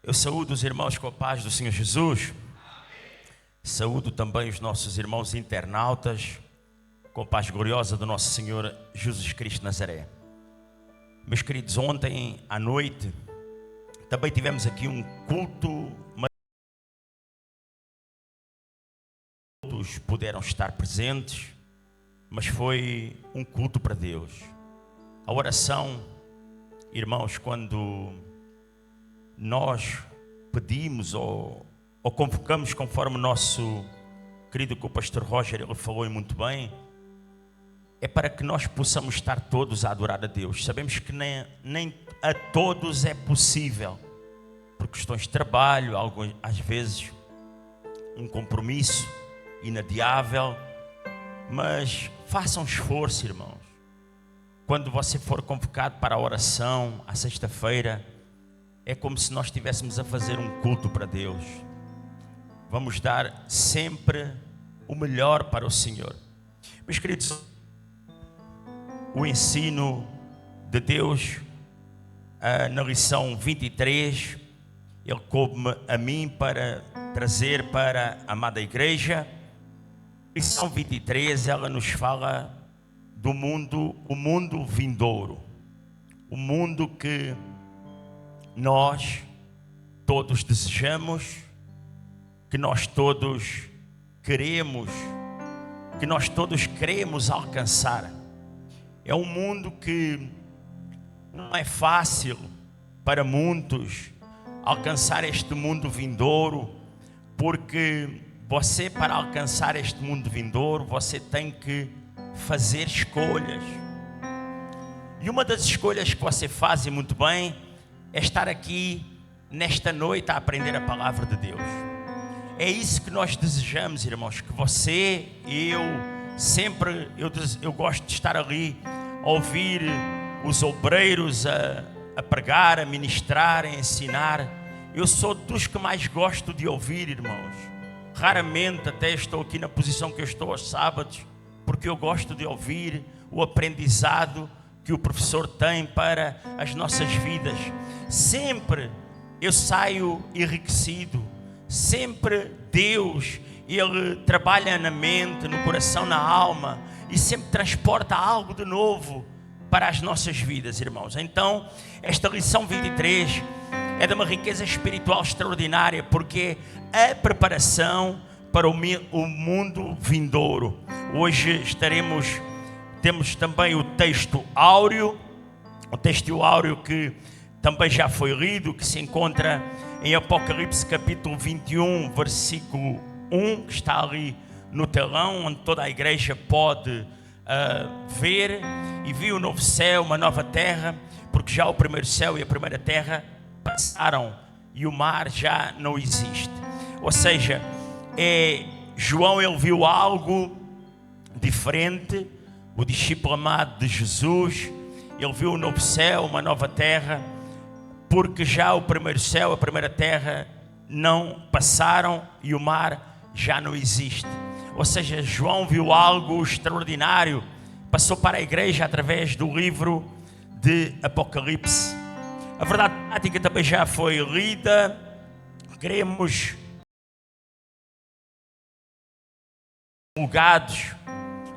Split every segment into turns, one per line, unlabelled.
Eu saúdo os irmãos com a paz do Senhor Jesus. Saúdo também os nossos irmãos internautas com a paz gloriosa do nosso Senhor Jesus Cristo de Nazaré. Meus queridos, ontem à noite também tivemos aqui um culto, mas todos puderam estar presentes, mas foi um culto para Deus. A oração, irmãos, quando nós pedimos ou convocamos, conforme o nosso querido pastor Roger, ele falou e muito bem, é para que nós possamos estar todos a adorar a Deus. Sabemos que nem a todos é possível, por questões de trabalho, às vezes um compromisso inadiável, mas façam esforço, irmãos. Quando você for convocado para a oração, à sexta-feira, é como se nós estivéssemos a fazer um culto para Deus. Vamos dar sempre o melhor para o Senhor. Meus queridos, o ensino de Deus, na lição 23, ele coube-me a mim para trazer para a amada igreja. Lição 23, ela nos fala do mundo, o mundo vindouro. O mundo que nós todos desejamos, que nós todos queremos, que nós todos queremos alcançar. É um mundo que não é fácil para muitos alcançar este mundo vindouro, porque você, para alcançar este mundo vindouro, você tem que fazer escolhas. E uma das escolhas que você faz, e muito bem, é estar aqui nesta noite a aprender a palavra de Deus. É isso que nós desejamos, irmãos, que você e eu gosto de estar ali a ouvir os obreiros a pregar, a ministrar, a ensinar. Eu sou dos que mais gosto de ouvir, irmãos. Raramente até estou aqui na posição que eu estou aos sábados, porque eu gosto de ouvir o aprendizado que o professor tem para as nossas vidas. Sempre eu saio enriquecido. Sempre Deus, Ele trabalha na mente, no coração, na alma, e sempre transporta algo de novo para as nossas vidas, irmãos. Então, esta lição 23 é de uma riqueza espiritual extraordinária, porque é a preparação para o mundo vindouro. Hoje temos também o texto áureo, que também já foi lido, que se encontra em Apocalipse capítulo 21, versículo 1, que está ali no telão, onde toda a igreja pode ver. E viu um novo céu, uma nova terra, porque já o primeiro céu e a primeira terra passaram e o mar já não existe. Ou seja, João, ele viu algo diferente, o discípulo amado de Jesus. Ele viu um novo céu, uma nova terra, porque já o primeiro céu, a primeira terra não passaram e o mar já não existe. Ou seja, João viu algo extraordinário, passou para a igreja através do livro de Apocalipse. A verdade prática também já foi lida. Queremos julgados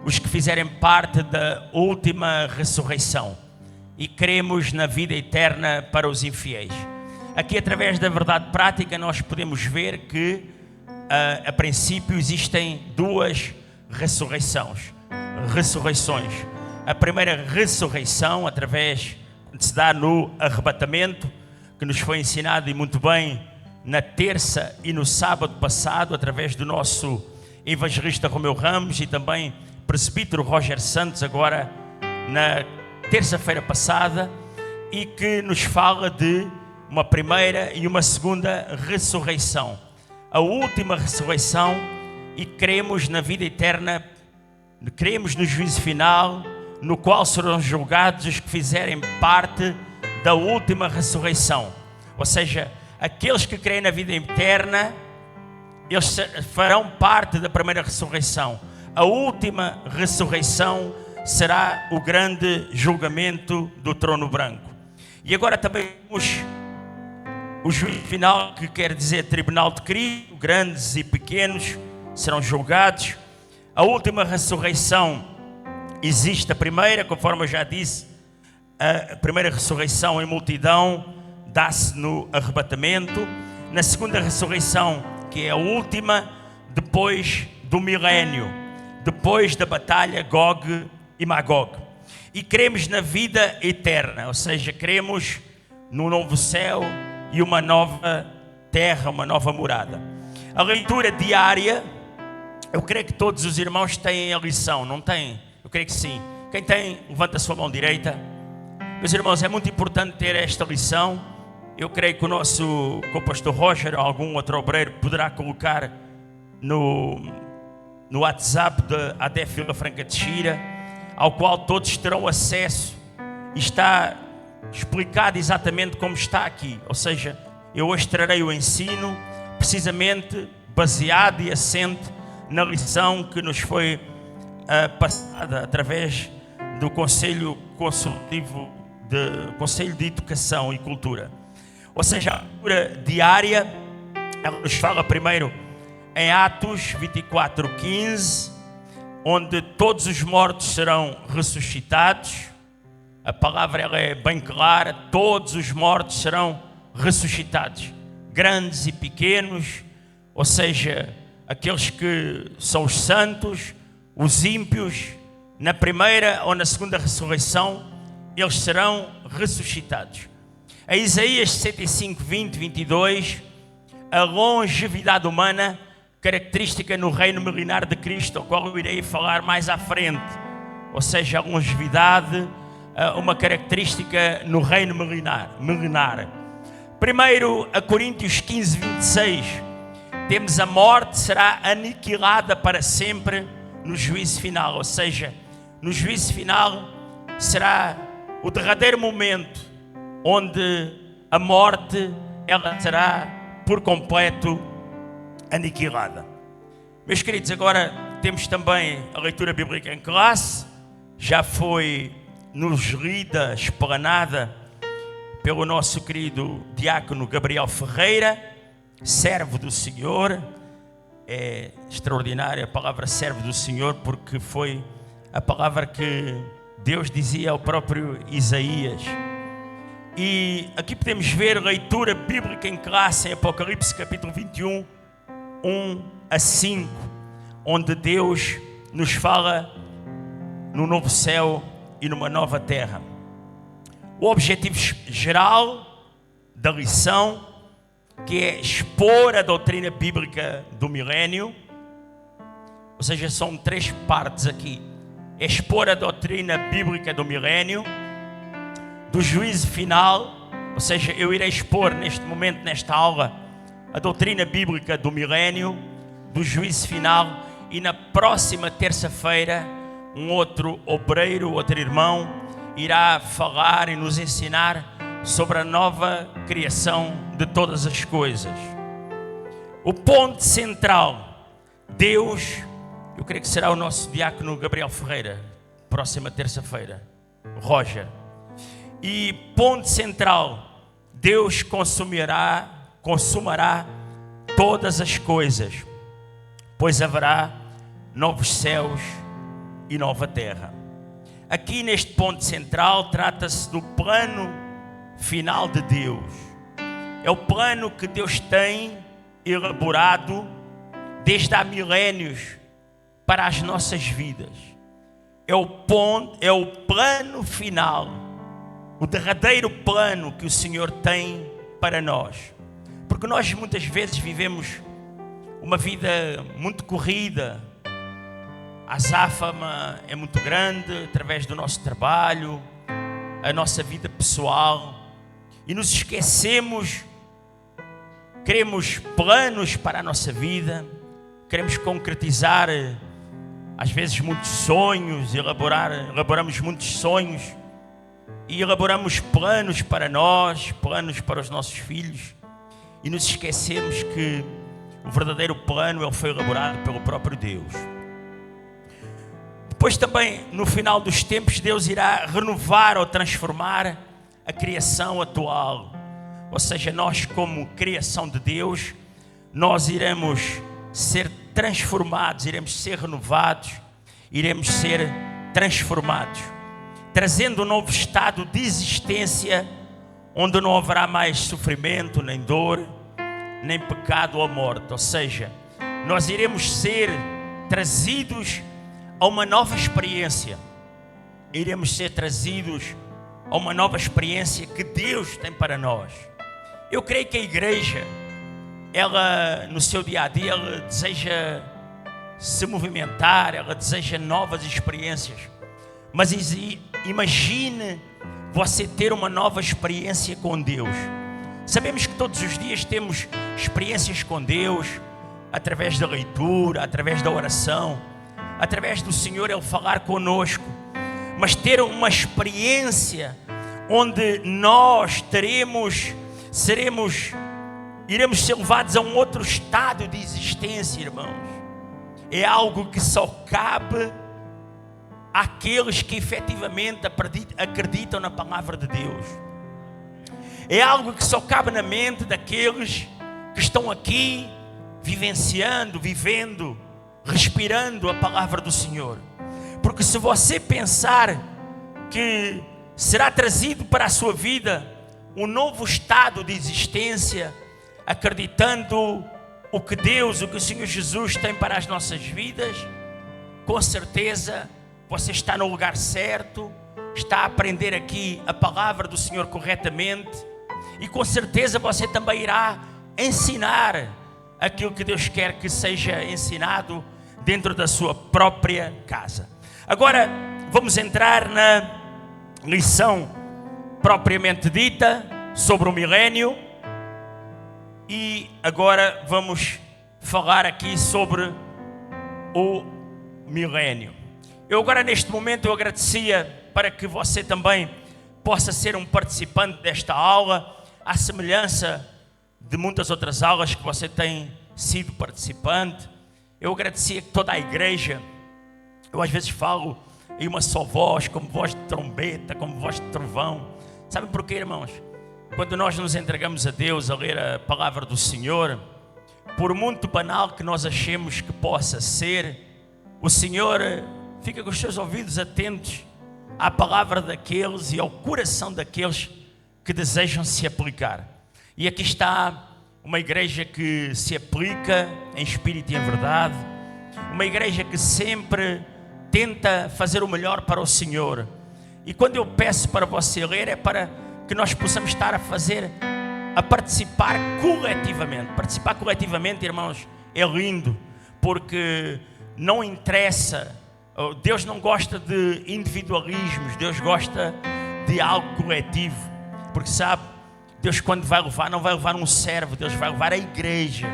os que fizerem parte da última ressurreição, e cremos na vida eterna para os infiéis. Aqui, através da verdade prática, nós podemos ver que a princípio existem duas ressurreições. A primeira ressurreição, através de se dar no arrebatamento, que nos foi ensinado e muito bem na terça e no sábado passado, através do nosso evangelista Romeu Ramos e também presbítero Roger Santos, agora na terça-feira passada, e que nos fala de uma primeira e uma segunda ressurreição. A última ressurreição, e cremos na vida eterna, cremos no juízo final, no qual serão julgados os que fizerem parte da última ressurreição. Ou seja, aqueles que creem na vida eterna, eles farão parte da primeira ressurreição. A última ressurreição será o grande julgamento do trono branco. E agora também vamos O juízo final, que quer dizer tribunal de Cristo, grandes e pequenos serão julgados. A última ressurreição existe. A primeira, conforme eu já disse, a primeira ressurreição em multidão dá-se no arrebatamento. Na segunda ressurreição, que é a última, depois do milénio, depois da batalha Gog e Magog. E cremos na vida eterna, ou seja, cremos no novo céu e uma nova terra, uma nova morada. A leitura diária, eu creio que todos os irmãos têm a lição, não têm? Eu creio que sim. Quem tem, levanta a sua mão direita. Meus irmãos, é muito importante ter esta lição. Eu creio que o pastor Roger ou algum outro obreiro poderá colocar no WhatsApp da ADF Vila Franca de Xira, ao qual todos terão acesso, e está explicado exatamente como está aqui. Ou seja, eu hoje trarei o ensino precisamente baseado e assente na lição que nos foi passada através do Conselho Consultivo Conselho de Educação e Cultura. Ou seja, a leitura diária, ela nos fala primeiro em Atos 24:15, onde todos os mortos serão ressuscitados. A palavra ela é bem clara, todos os mortos serão ressuscitados, grandes e pequenos, ou seja, aqueles que são os santos, os ímpios, na primeira ou na segunda ressurreição, eles serão ressuscitados. A Isaías 65, 20, 22, a longevidade humana, característica no reino milenar de Cristo, ao qual eu irei falar mais à frente. Ou seja, a longevidade, uma característica no reino milenar. Primeiro, a Coríntios 15, 26, temos a morte será aniquilada para sempre no juízo final. Ou seja, no juízo final será o derradeiro momento onde a morte ela será por completo aniquilada. Meus queridos, agora temos também a leitura bíblica em classe. Já foi nos lida, explanada pelo nosso querido diácono Gabriel Ferreira, servo do Senhor. É extraordinária a palavra servo do Senhor, porque foi a palavra que Deus dizia ao próprio Isaías. E aqui podemos ver a leitura bíblica em classe em Apocalipse capítulo 21, 1 a 5, onde Deus nos fala no novo céu e numa nova terra. O objetivo geral da lição, que é expor a doutrina bíblica do milénio, ou seja, são 3 partes aqui. É expor a doutrina bíblica do milénio, do juízo final, ou seja, eu irei expor neste momento, nesta aula, a doutrina bíblica do milénio, do juízo final, e na próxima terça-feira um outro obreiro, outro irmão, irá falar e nos ensinar sobre a nova criação de todas as coisas. O ponto central, Deus, eu creio que será o nosso diácono Gabriel Ferreira, próxima terça-feira, Roger. E ponto central, Deus consumará todas as coisas, pois haverá novos céus e nova terra. Aqui neste ponto central trata-se do plano final de Deus. É o plano que Deus tem elaborado desde há milénios para as nossas vidas. É o plano final, o derradeiro plano que o Senhor tem para nós. Porque nós muitas vezes vivemos uma vida muito corrida, a azáfama é muito grande através do nosso trabalho, a nossa vida pessoal, e nos esquecemos, queremos planos para a nossa vida, queremos concretizar às vezes muitos sonhos, elaboramos muitos sonhos e elaboramos planos para nós, planos para os nossos filhos, e nos esquecemos que o verdadeiro plano ele foi elaborado pelo próprio Deus. Depois também, no final dos tempos, Deus irá renovar ou transformar a criação atual. Ou seja, nós como criação de Deus, nós iremos ser transformados, iremos ser renovados, iremos ser transformados, trazendo um novo estado de existência, onde não haverá mais sofrimento, nem dor, nem pecado ou morte. Ou seja, nós iremos ser trazidos a uma nova experiência. Iremos ser trazidos a uma nova experiência que Deus tem para nós. Eu creio que a igreja, ela no seu dia a dia, ela deseja se movimentar, ela deseja novas experiências. Mas imagine você ter uma nova experiência com Deus. Sabemos que todos os dias temos experiências com Deus, através da leitura, através da oração, através do Senhor Ele falar conosco. Mas ter uma experiência onde nós iremos ser levados a um outro estado de existência, irmãos, é algo que só cabe àqueles que efetivamente acreditam na palavra de Deus. É algo que só cabe na mente daqueles que estão aqui vivenciando, vivendo, respirando a palavra do Senhor. Porque se você pensar que será trazido para a sua vida um novo estado de existência, acreditando o que Deus, o que o Senhor Jesus tem para as nossas vidas, com certeza você está no lugar certo, está a aprender aqui a palavra do Senhor corretamente, e com certeza você também irá ensinar aquilo que Deus quer que seja ensinado dentro da sua própria casa. Agora vamos entrar na lição propriamente dita sobre o milénio, e agora vamos falar aqui sobre o milénio. Eu agora neste momento eu agradecia para que você também possa ser um participante desta aula, à semelhança de muitas outras aulas que você tem sido participante. Eu agradecia que toda a igreja, eu às vezes falo em uma só voz, como voz de trombeta, como voz de trovão. Sabe porquê, irmãos? Quando nós nos entregamos a Deus a ler a palavra do Senhor, por muito banal que nós achemos que possa ser, o Senhor fica com os seus ouvidos atentos à palavra daqueles e ao coração daqueles que desejam se aplicar. E aqui está uma igreja que se aplica em espírito e em verdade, uma igreja que sempre tenta fazer o melhor para o Senhor. E quando eu peço para você ler, é para que nós possamos estar a participar coletivamente. Participar coletivamente, irmãos, é lindo, porque não interessa, Deus não gosta de individualismos, Deus gosta de algo coletivo, porque sabe, Deus quando vai levar, não vai levar um servo, Deus vai levar a igreja.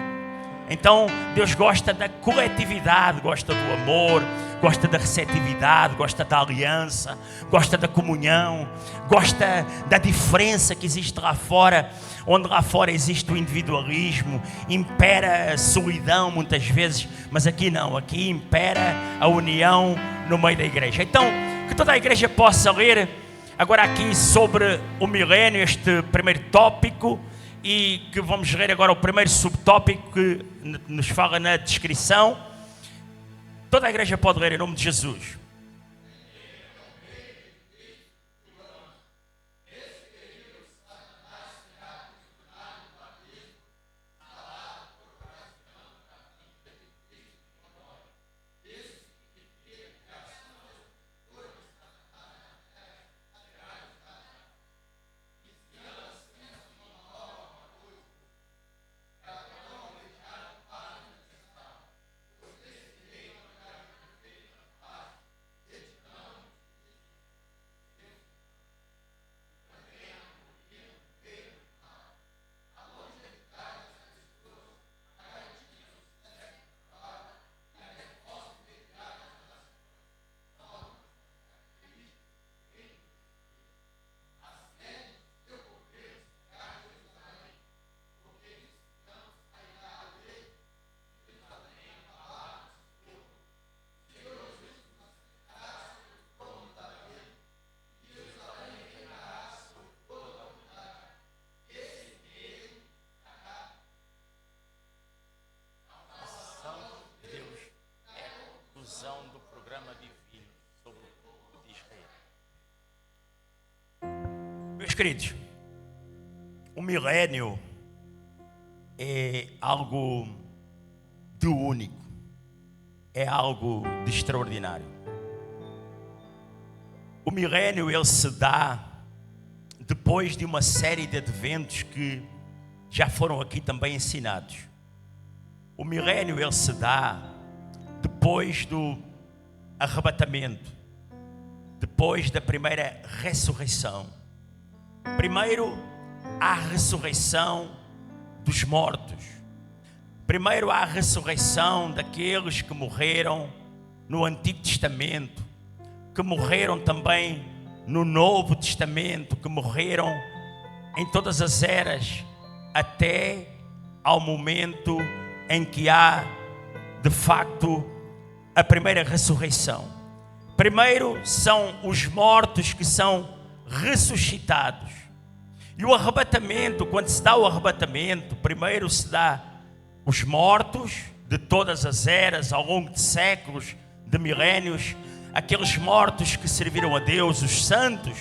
Então Deus gosta da coletividade, gosta do amor, gosta da receptividade, gosta da aliança, gosta da comunhão, gosta da diferença que existe lá fora, onde lá fora existe o individualismo, impera a solidão muitas vezes, mas aqui não, aqui impera a união no meio da igreja. Então, que toda a igreja possa ler agora aqui sobre o milénio, este primeiro tópico, e que vamos ler agora o primeiro subtópico que nos fala na descrição. Toda a igreja pode ler em nome de Jesus. queridos, o milénio é algo de único, é algo de extraordinário. O milénio, ele se dá depois de uma série de adventos que já foram aqui também ensinados. O milénio, ele se dá depois do arrebatamento, depois da primeira ressurreição. Primeiro há a ressurreição dos mortos. Primeiro há a ressurreição daqueles que morreram no Antigo Testamento, que morreram também no Novo Testamento, que morreram em todas as eras, até ao momento em que há, de facto, a primeira ressurreição. Primeiro são os mortos que são ressuscitados. E o arrebatamento, quando se dá o arrebatamento, primeiro se dá os mortos de todas as eras, ao longo de séculos, de milénios, aqueles mortos que serviram a Deus, os santos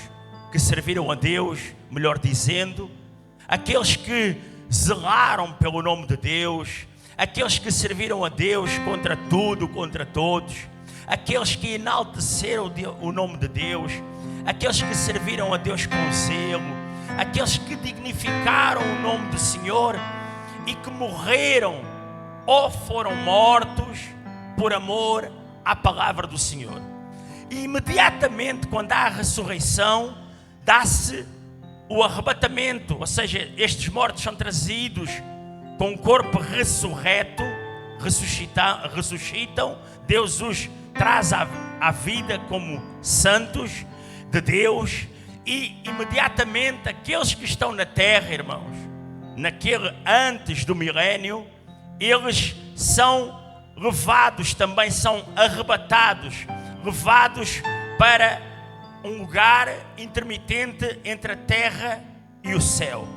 que serviram a Deus, melhor dizendo, aqueles que zelaram pelo nome de Deus, aqueles que serviram a Deus contra tudo, contra todos, aqueles que enalteceram o nome de Deus, aqueles que serviram a Deus com zelo, aqueles que dignificaram o nome do Senhor e que morreram ou foram mortos por amor à palavra do Senhor. E imediatamente quando há a ressurreição, dá-se o arrebatamento, ou seja, estes mortos são trazidos com o corpo ressurreto, ressuscitam, Deus os traz à vida como santos de Deus, e imediatamente aqueles que estão na terra, irmãos, antes do milénio, eles são levados, também são arrebatados, levados para um lugar intermitente entre a terra e o céu.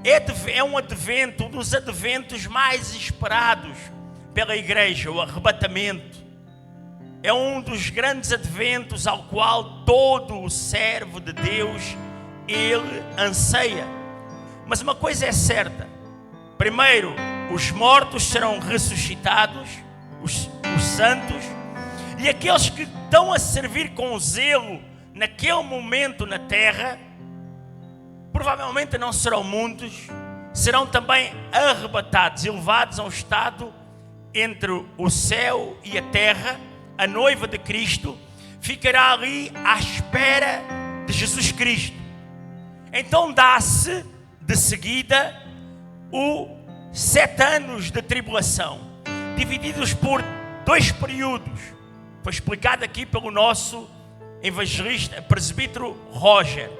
É um advento, um dos adventos mais esperados pela igreja, o arrebatamento. É um dos grandes adventos ao qual todo o servo de Deus, ele anseia. Mas uma coisa é certa: primeiro, os mortos serão ressuscitados, os santos, e aqueles que estão a servir com zelo naquele momento na terra, provavelmente não serão muitos, serão também arrebatados e levados a um estado entre o céu e a terra. A noiva de Cristo ficará ali à espera de Jesus Cristo. Então dá-se de seguida os 7 anos de tribulação, divididos por 2 períodos. Foi explicado aqui pelo nosso evangelista, presbítero Roger,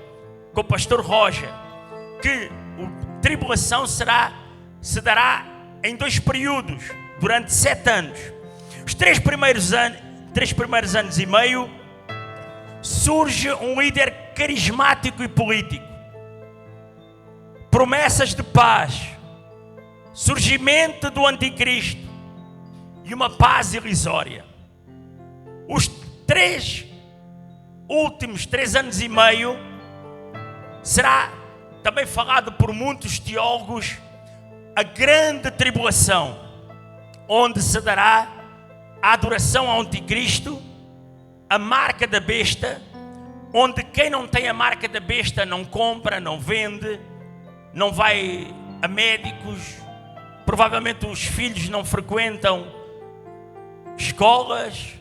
com o pastor Roger, que a tribulação se dará em 2 períodos, durante 7 anos. Os 3 primeiros anos e meio, surge um líder carismático e político, promessas de paz, surgimento do anticristo e uma paz irrisória. Os últimos 3 anos e meio será também falado por muitos teólogos a grande tribulação, onde se dará a adoração ao anticristo, a marca da besta, onde quem não tem a marca da besta não compra, não vende, não vai a médicos, provavelmente os filhos não frequentam escolas,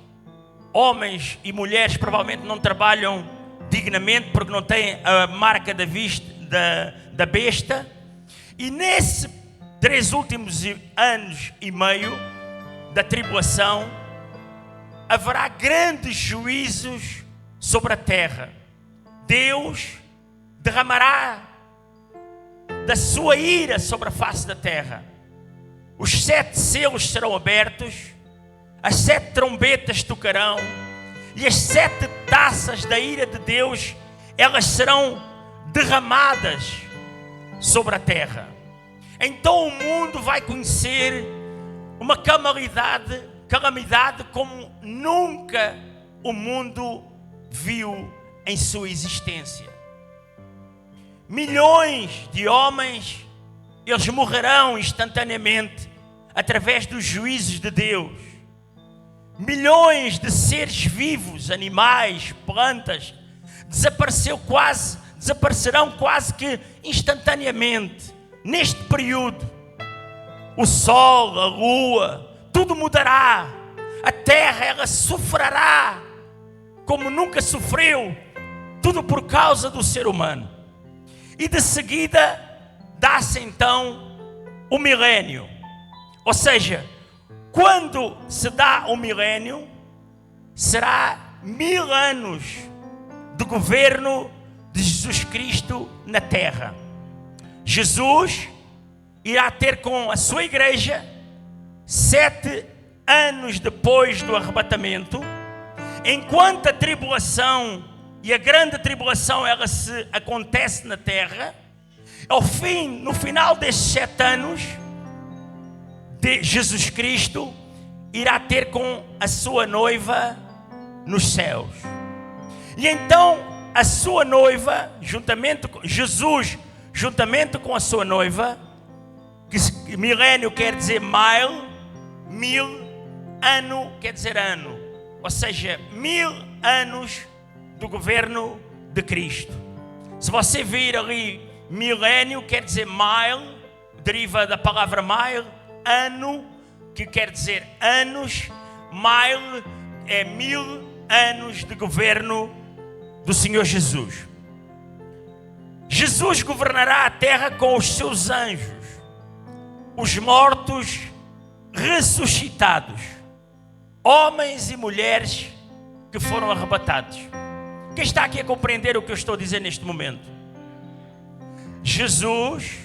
homens e mulheres provavelmente não trabalham dignamente porque não têm a marca da besta. E nesses 3 últimos anos e meio da tribulação, haverá grandes juízos sobre a terra. Deus derramará da sua ira sobre a face da terra. Os 7 selos serão abertos, as 7 trombetas tocarão, e as 7 taças da ira de Deus, elas serão derramadas sobre a terra. Então o mundo vai conhecer uma calamidade como nunca o mundo viu em sua existência. milhões de homens, eles morrerão instantaneamente através dos juízos de Deus. Milhões de seres vivos, animais, plantas, desaparecerão quase que instantaneamente. Neste período, o sol, a lua, tudo mudará. A terra, ela sofrerá como nunca sofreu, tudo por causa do ser humano. E de seguida dá-se então o milénio. Ou seja, quando se dá o milénio, será 1000 anos de governo de Jesus Cristo na terra. Jesus irá ter com a sua igreja 7 anos depois do arrebatamento, enquanto a tribulação e a grande tribulação ela se acontece na terra. No final destes 7 anos, Jesus Cristo irá ter com a sua noiva nos céus. E então a sua noiva, Jesus, juntamente com a sua noiva, que milênio quer dizer 1000, ano quer dizer ano, ou seja, 1000 anos do governo de Cristo. Se você vir ali, milênio quer dizer mile, deriva da palavra mile, ano, que quer dizer anos, mile é 1000 anos de governo do Senhor Jesus. Jesus governará a terra com os seus anjos, os mortos ressuscitados, homens e mulheres que foram arrebatados. Quem está aqui a compreender o que eu estou a dizer neste momento? Jesus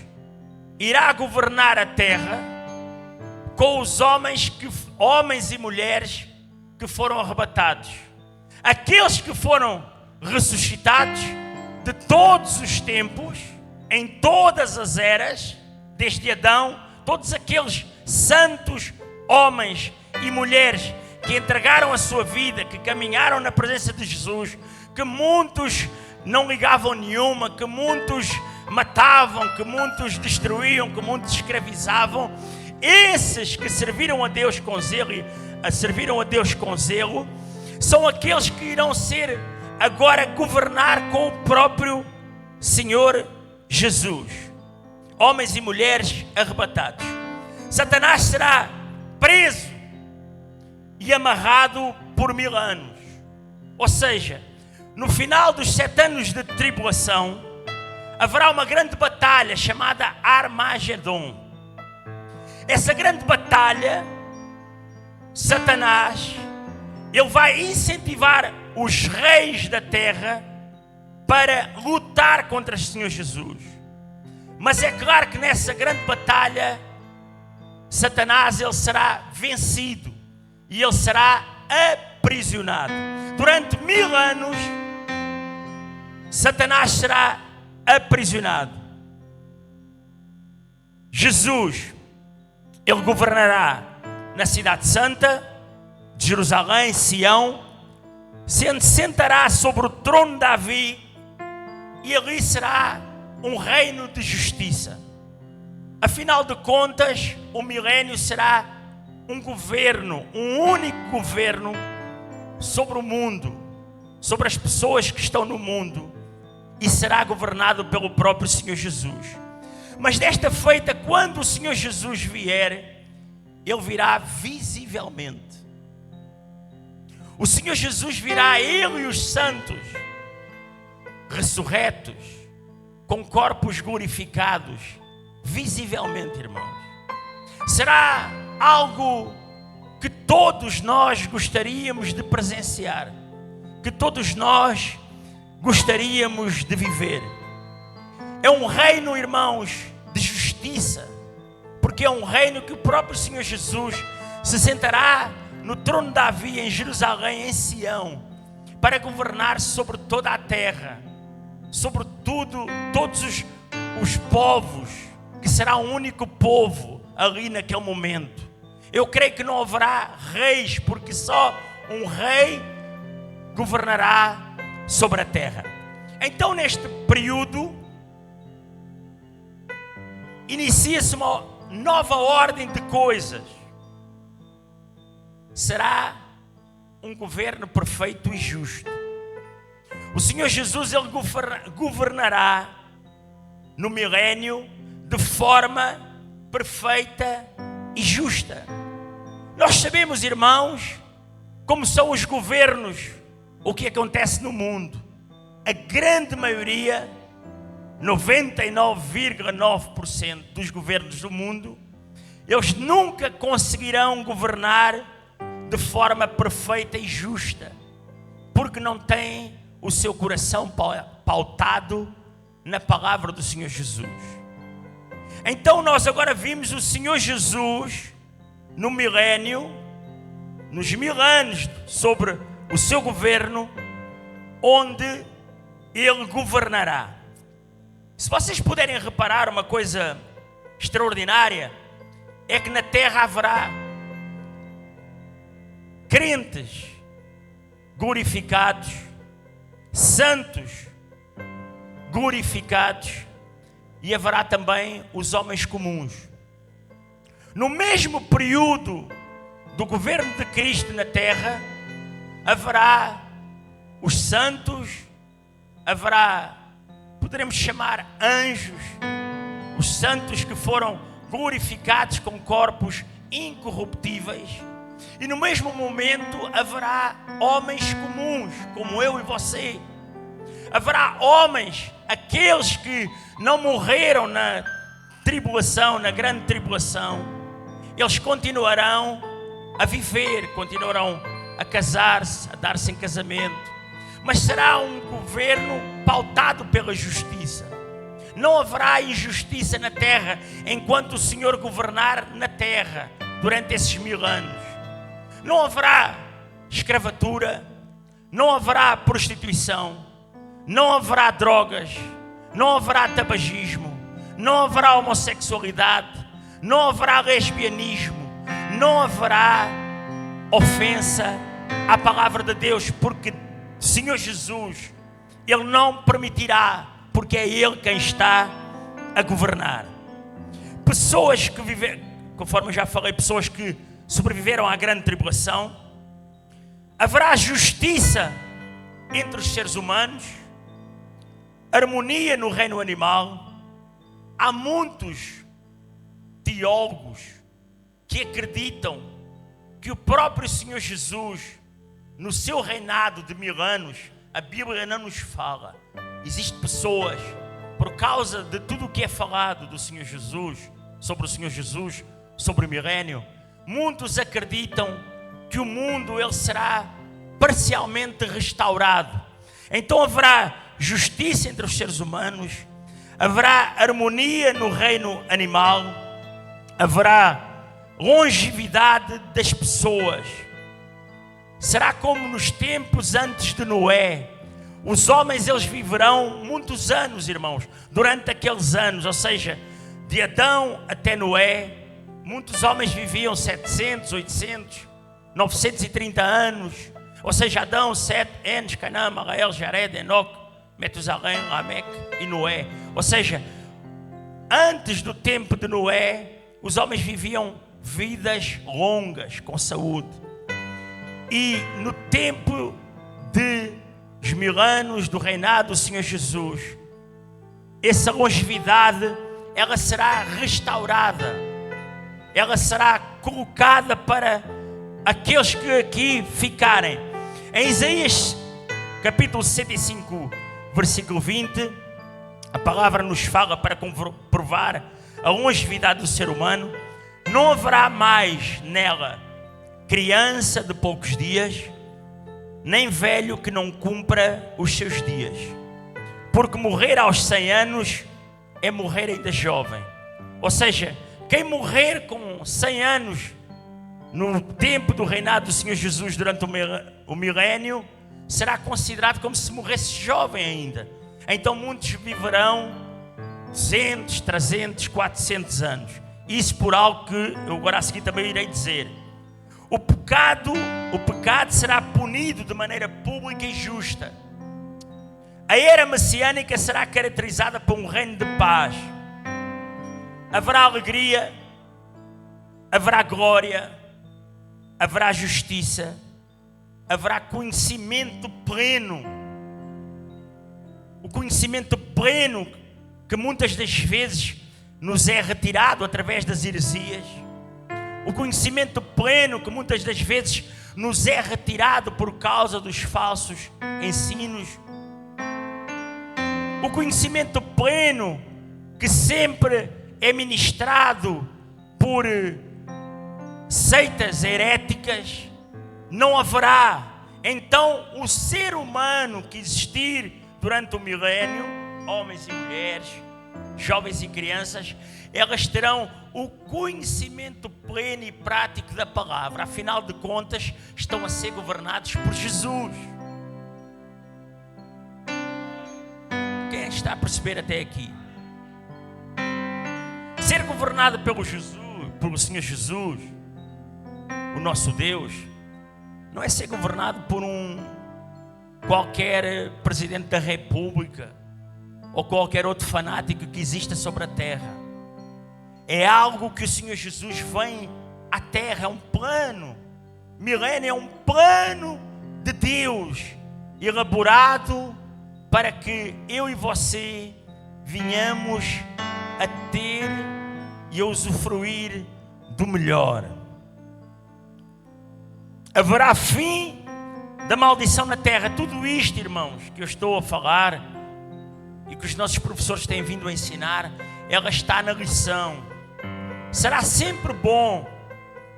irá governar a terra com os homens e mulheres que foram arrebatados. Aqueles que foram ressuscitados de todos os tempos, em todas as eras, desde Adão, todos aqueles santos homens e mulheres que entregaram a sua vida, que caminharam na presença de Jesus, que muitos não ligavam nenhuma, que muitos matavam, que muitos destruíam, que muitos escravizavam. Esses que serviram a Deus com zelo, são aqueles que irão ser agora governar com o próprio Senhor Jesus. Homens e mulheres arrebatados. Satanás será preso e amarrado por 1000 anos. Ou seja, no final dos 7 anos de tribulação, haverá uma grande batalha chamada Armagedon. Essa grande batalha, Satanás, ele vai incentivar os reis da terra para lutar contra o Senhor Jesus. Mas é claro que nessa grande batalha, Satanás ele será vencido e ele será aprisionado. Durante 1000 anos, Satanás será aprisionado. Jesus, ele governará na cidade santa de Jerusalém, Sião, se sentará sobre o trono de Davi e ali será um reino de justiça. Afinal de contas, o milénio será um governo, um único governo sobre o mundo, sobre as pessoas que estão no mundo, e será governado pelo próprio Senhor Jesus. Mas desta feita, quando o Senhor Jesus vier, ele virá visivelmente. O Senhor Jesus virá, ele e os santos ressurretos, com corpos glorificados, visivelmente, irmãos. Será algo que todos nós gostaríamos de presenciar, que todos nós gostaríamos de viver. É um reino, irmãos, de justiça, porque é um reino que o próprio Senhor Jesus se sentará no trono de Davi em Jerusalém, em Sião, para governar sobre toda a terra, sobre tudo, todos os povos, que será um único povo ali naquele momento. Eu creio que não haverá reis, porque só um rei governará sobre a terra. Então, neste período, inicia-se uma nova ordem de coisas. Será um governo perfeito e justo. O Senhor Jesus, Ele governará no milénio de forma perfeita e justa. Nós sabemos, irmãos, como são os governos, o que acontece no mundo. A grande maioria, 99,9% dos governos do mundo, eles nunca conseguirão governar de forma perfeita e justa, porque não têm o seu coração pautado na palavra do Senhor Jesus. Então nós agora vimos o Senhor Jesus no milénio, nos 1000 anos sobre o seu governo, onde Ele governará. Se vocês puderem reparar uma coisa extraordinária, é que na terra haverá crentes glorificados, santos glorificados, e haverá também os homens comuns. No mesmo período do governo de Cristo na terra, haverá os santos, haverá, poderemos chamar anjos, os santos que foram glorificados com corpos incorruptíveis, e no mesmo momento haverá homens comuns, como eu e você. Haverá homens, aqueles que não morreram na tribulação, na grande tribulação, eles continuarão a viver, continuarão a casar-se, a dar-se em casamento, mas será um governo pautado pela justiça. Não haverá injustiça na terra enquanto o Senhor governar na terra durante esses 1000 anos. Não haverá escravatura, não haverá prostituição, não haverá drogas, não haverá tabagismo, não haverá homossexualidade, não haverá lesbianismo, não haverá ofensa à palavra de Deus, porque o Senhor Jesus, Ele não permitirá, porque é Ele quem está a governar. Pessoas que viveram, conforme eu já falei, pessoas que sobreviveram à grande tribulação, haverá justiça entre os seres humanos, harmonia no reino animal. Há muitos teólogos que acreditam que o próprio Senhor Jesus, no seu reinado de 1000 anos, a Bíblia não nos fala. Existem pessoas, por causa de tudo o que é falado do Senhor Jesus, sobre o Senhor Jesus, sobre o milénio, muitos acreditam que o mundo ele será parcialmente restaurado. Então haverá justiça entre os seres humanos, haverá harmonia no reino animal, haverá longevidade das pessoas. Será como nos tempos antes de Noé. Os homens eles viverão muitos anos, irmãos, durante aqueles anos, ou seja, de Adão até Noé, muitos homens viviam 700, 800, 930 anos, ou seja, Adão, Sete, Enos, Canaã, Magael, Jared, Enoque, Metusalém, Lameque e Noé. Ou seja, antes do tempo de Noé, os homens viviam vidas longas, com saúde. E no tempo dos 1000 anos do reinado do Senhor Jesus, essa longevidade, ela será restaurada, ela será colocada para aqueles que aqui ficarem. Em Isaías capítulo 65, versículo 20, a palavra nos fala para comprovar a longevidade do ser humano: não haverá mais nela criança de poucos dias, nem velho que não cumpra os seus dias, porque morrer aos 100 anos é morrer ainda jovem. Ou seja, quem morrer com 100 anos no tempo do reinado do Senhor Jesus durante o milénio, será considerado como se morresse jovem ainda. Então muitos viverão 200, 300, 400 anos. Isso por algo que eu agora a seguir também irei dizer. O pecado será punido de maneira pública e justa. A era messiânica será caracterizada por um reino de paz. haverá alegria, haverá glória, haverá justiça, haverá conhecimento pleno. O conhecimento pleno que muitas das vezes nos é retirado através das heresias. O conhecimento pleno que muitas das vezes nos é retirado por causa dos falsos ensinos. O conhecimento pleno que sempre é ministrado por seitas heréticas, não haverá. Então, o ser humano que existir durante o milénio, homens e mulheres, jovens e crianças, elas terão o conhecimento pleno e prático da palavra. Afinal de contas, estão a ser governados por Jesus. Quem está a perceber até aqui? Ser governado pelo Senhor Jesus, o nosso Deus, não é ser governado por qualquer presidente da República ou qualquer outro fanático que exista sobre a terra. É algo que o Senhor Jesus vem à terra, é um plano. Milênio é um plano de Deus elaborado para que eu e você venhamos a ter e a usufruir do melhor. Haverá fim da maldição na terra. Tudo isto, irmãos, que eu estou a falar e que os nossos professores têm vindo a ensinar, ela está na lição. Será sempre bom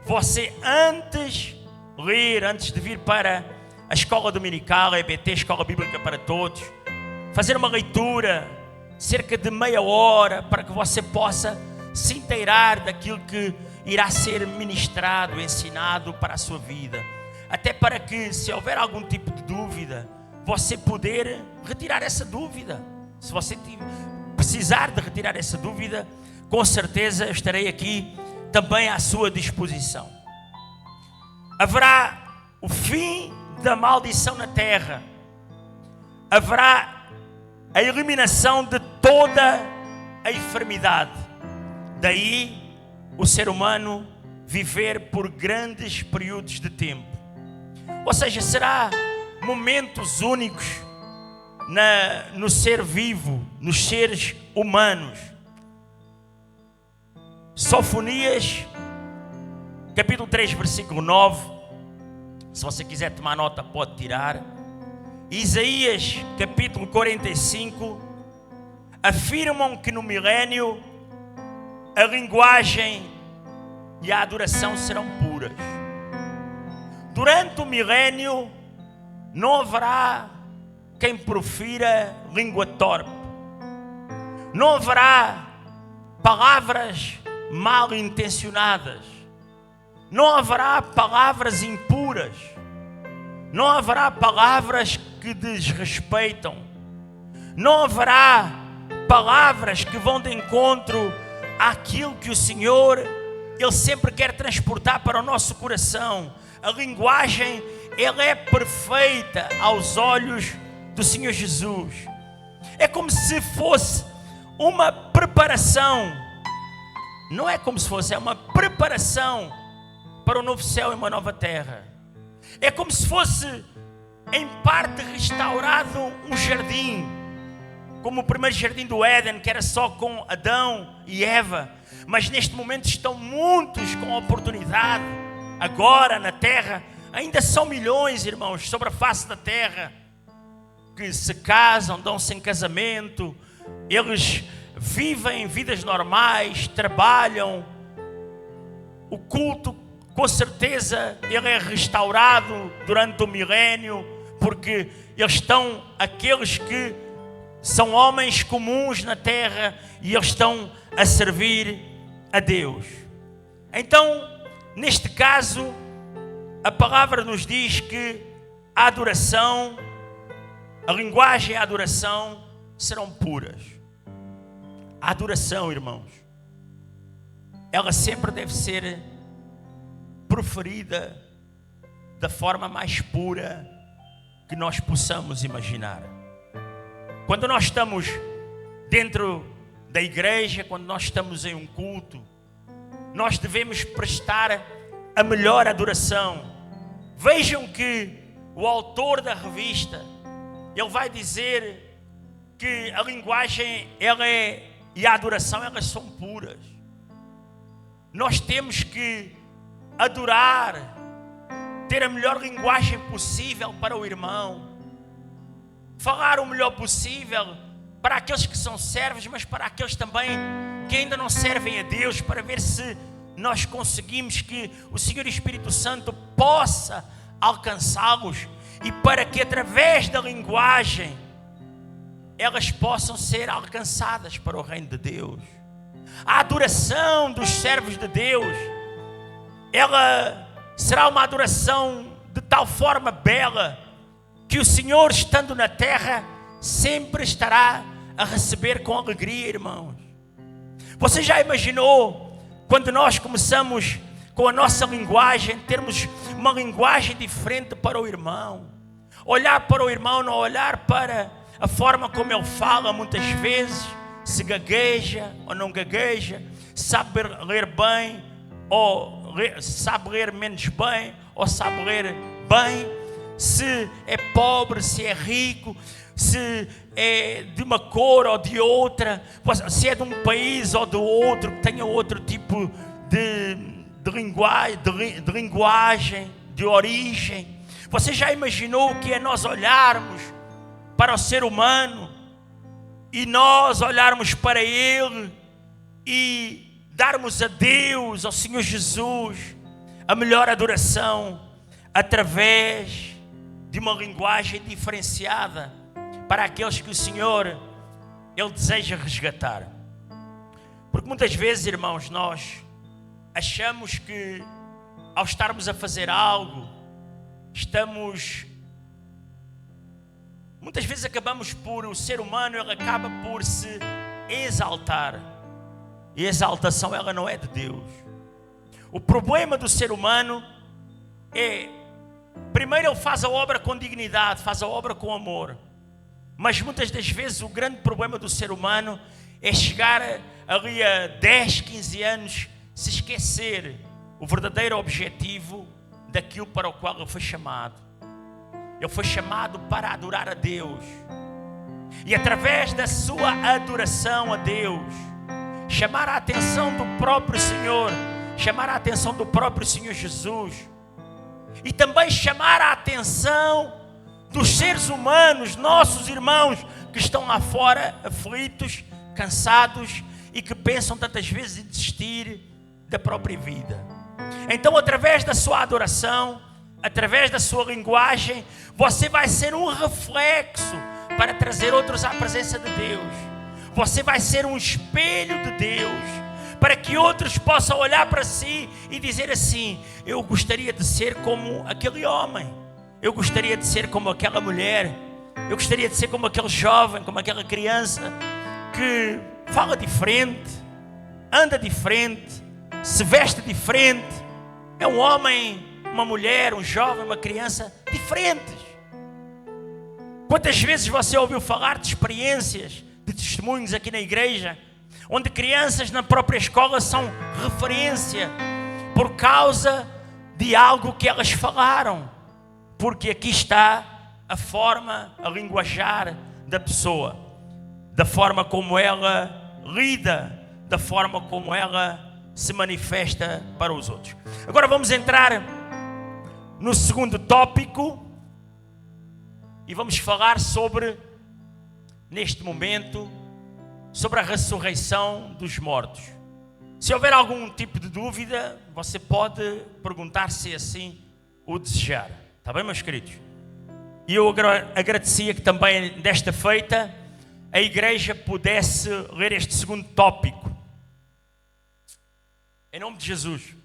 você antes de vir para a escola dominical, a EBT, Escola Bíblica para Todos, fazer uma leitura, cerca de meia hora, para que você possa se inteirar daquilo que irá ser ministrado, ensinado para a sua vida. Até para que, se houver algum tipo de dúvida, você poder retirar essa dúvida. Se você precisar de retirar essa dúvida, com certeza eu estarei aqui também à sua disposição. Haverá o fim da maldição na terra. Haverá a eliminação de toda a enfermidade. Daí o ser humano viver por grandes períodos de tempo. Ou seja, será momentos únicos no ser vivo, nos seres humanos. Sofonias, capítulo 3, versículo 9. Se você quiser tomar nota, pode tirar. Isaías, capítulo 45, afirmam que no milénio a linguagem e a adoração serão puras. Durante o milénio não haverá quem profira língua torpe. Não haverá palavras mal intencionadas. Não haverá palavras impuras. Não haverá palavras que desrespeitam. Não haverá palavras que vão de encontro àquilo que o Senhor, Ele sempre quer transportar para o nosso coração. A linguagem, ela é perfeita aos olhos do Senhor Jesus. É como se fosse uma preparação. Não é como se fosse, é uma preparação para um novo céu e uma nova terra. É como se fosse, em parte, restaurado um jardim, como o primeiro jardim do Éden, que era só com Adão e Eva. Mas neste momento estão muitos com a oportunidade. Agora na terra, ainda são milhões, irmãos, sobre a face da terra, que se casam, dão-se em casamento, eles vivem vidas normais, trabalham. O culto, com certeza, ele é restaurado durante o milénio, porque eles estão, aqueles que são homens comuns na terra, e eles estão a servir a Deus. Então, neste caso, a palavra nos diz que a adoração, a linguagem e a adoração serão puras. A adoração, irmãos, ela sempre deve ser proferida da forma mais pura que nós possamos imaginar. Quando nós estamos dentro da igreja, quando nós estamos em um culto, nós devemos prestar a melhor adoração. Vejam que o autor da revista, ele vai dizer que a linguagem e a adoração, elas são puras. Nós temos que adorar, ter a melhor linguagem possível para o irmão, falar o melhor possível para aqueles que são servos, mas para aqueles também que ainda não servem a Deus, para ver se nós conseguimos que o Senhor Espírito Santo possa alcançá-los e para que através da linguagem elas possam ser alcançadas para o reino de Deus. A adoração dos servos de Deus, ela será uma adoração de tal forma bela que o Senhor, estando na terra, sempre estará a receber com alegria, irmãos. Você já imaginou quando nós começamos com a nossa linguagem, termos uma linguagem diferente para o irmão? Olhar para o irmão, não olhar para a forma como ele fala muitas vezes, se gagueja ou não gagueja, sabe ler bem ou sabe ler menos bem ou sabe ler bem, se é pobre, se é rico, se é de uma cor ou de outra, se é de um país ou do outro, que tenha outro tipo de linguagem, de origem. Você já imaginou o que é nós olharmos para o ser humano e nós olharmos para ele e darmos a Deus, ao Senhor Jesus, a melhor adoração através de uma linguagem diferenciada para aqueles que o Senhor, Ele deseja resgatar? Porque muitas vezes, irmãos, nós achamos que ao estarmos a fazer algo, muitas vezes acabamos por, o ser humano, ele acaba por se exaltar. E a exaltação, ela não é de Deus. O problema do ser humano é, primeiro ele faz a obra com dignidade, faz a obra com amor. Mas muitas das vezes o grande problema do ser humano é chegar ali a 10, 15 anos, se esquecer o verdadeiro objetivo daquilo para o qual ele foi chamado. Ele foi chamado para adorar a Deus. E através da sua adoração a Deus, chamar a atenção do próprio Senhor, chamar a atenção do próprio Senhor Jesus. E também chamar a atenção dos seres humanos, nossos irmãos, que estão lá fora, aflitos, cansados e que pensam tantas vezes em desistir da própria vida. Então, através da sua adoração, através da sua linguagem, você vai ser um reflexo para trazer outros à presença de Deus. Você vai ser um espelho de Deus, para que outros possam olhar para si e dizer assim: eu gostaria de ser como aquele homem, eu gostaria de ser como aquela mulher, eu gostaria de ser como aquele jovem, como aquela criança que fala diferente, anda diferente, se veste diferente. É um homem, uma mulher, um jovem, uma criança diferentes. Quantas vezes você ouviu falar de experiências, de testemunhos aqui na igreja, onde crianças na própria escola são referência por causa de algo que elas falaram? Porque aqui está a forma, a linguajar da pessoa, da forma como ela lida, da forma como ela se manifesta para os outros. Agora vamos entrar no segundo tópico e vamos falar sobre, neste momento, sobre a ressurreição dos mortos. Se houver algum tipo de dúvida, você pode perguntar se assim o desejar. Está bem, meus queridos? E eu agradecia que também desta feita a igreja pudesse ler este segundo tópico. Em nome de Jesus.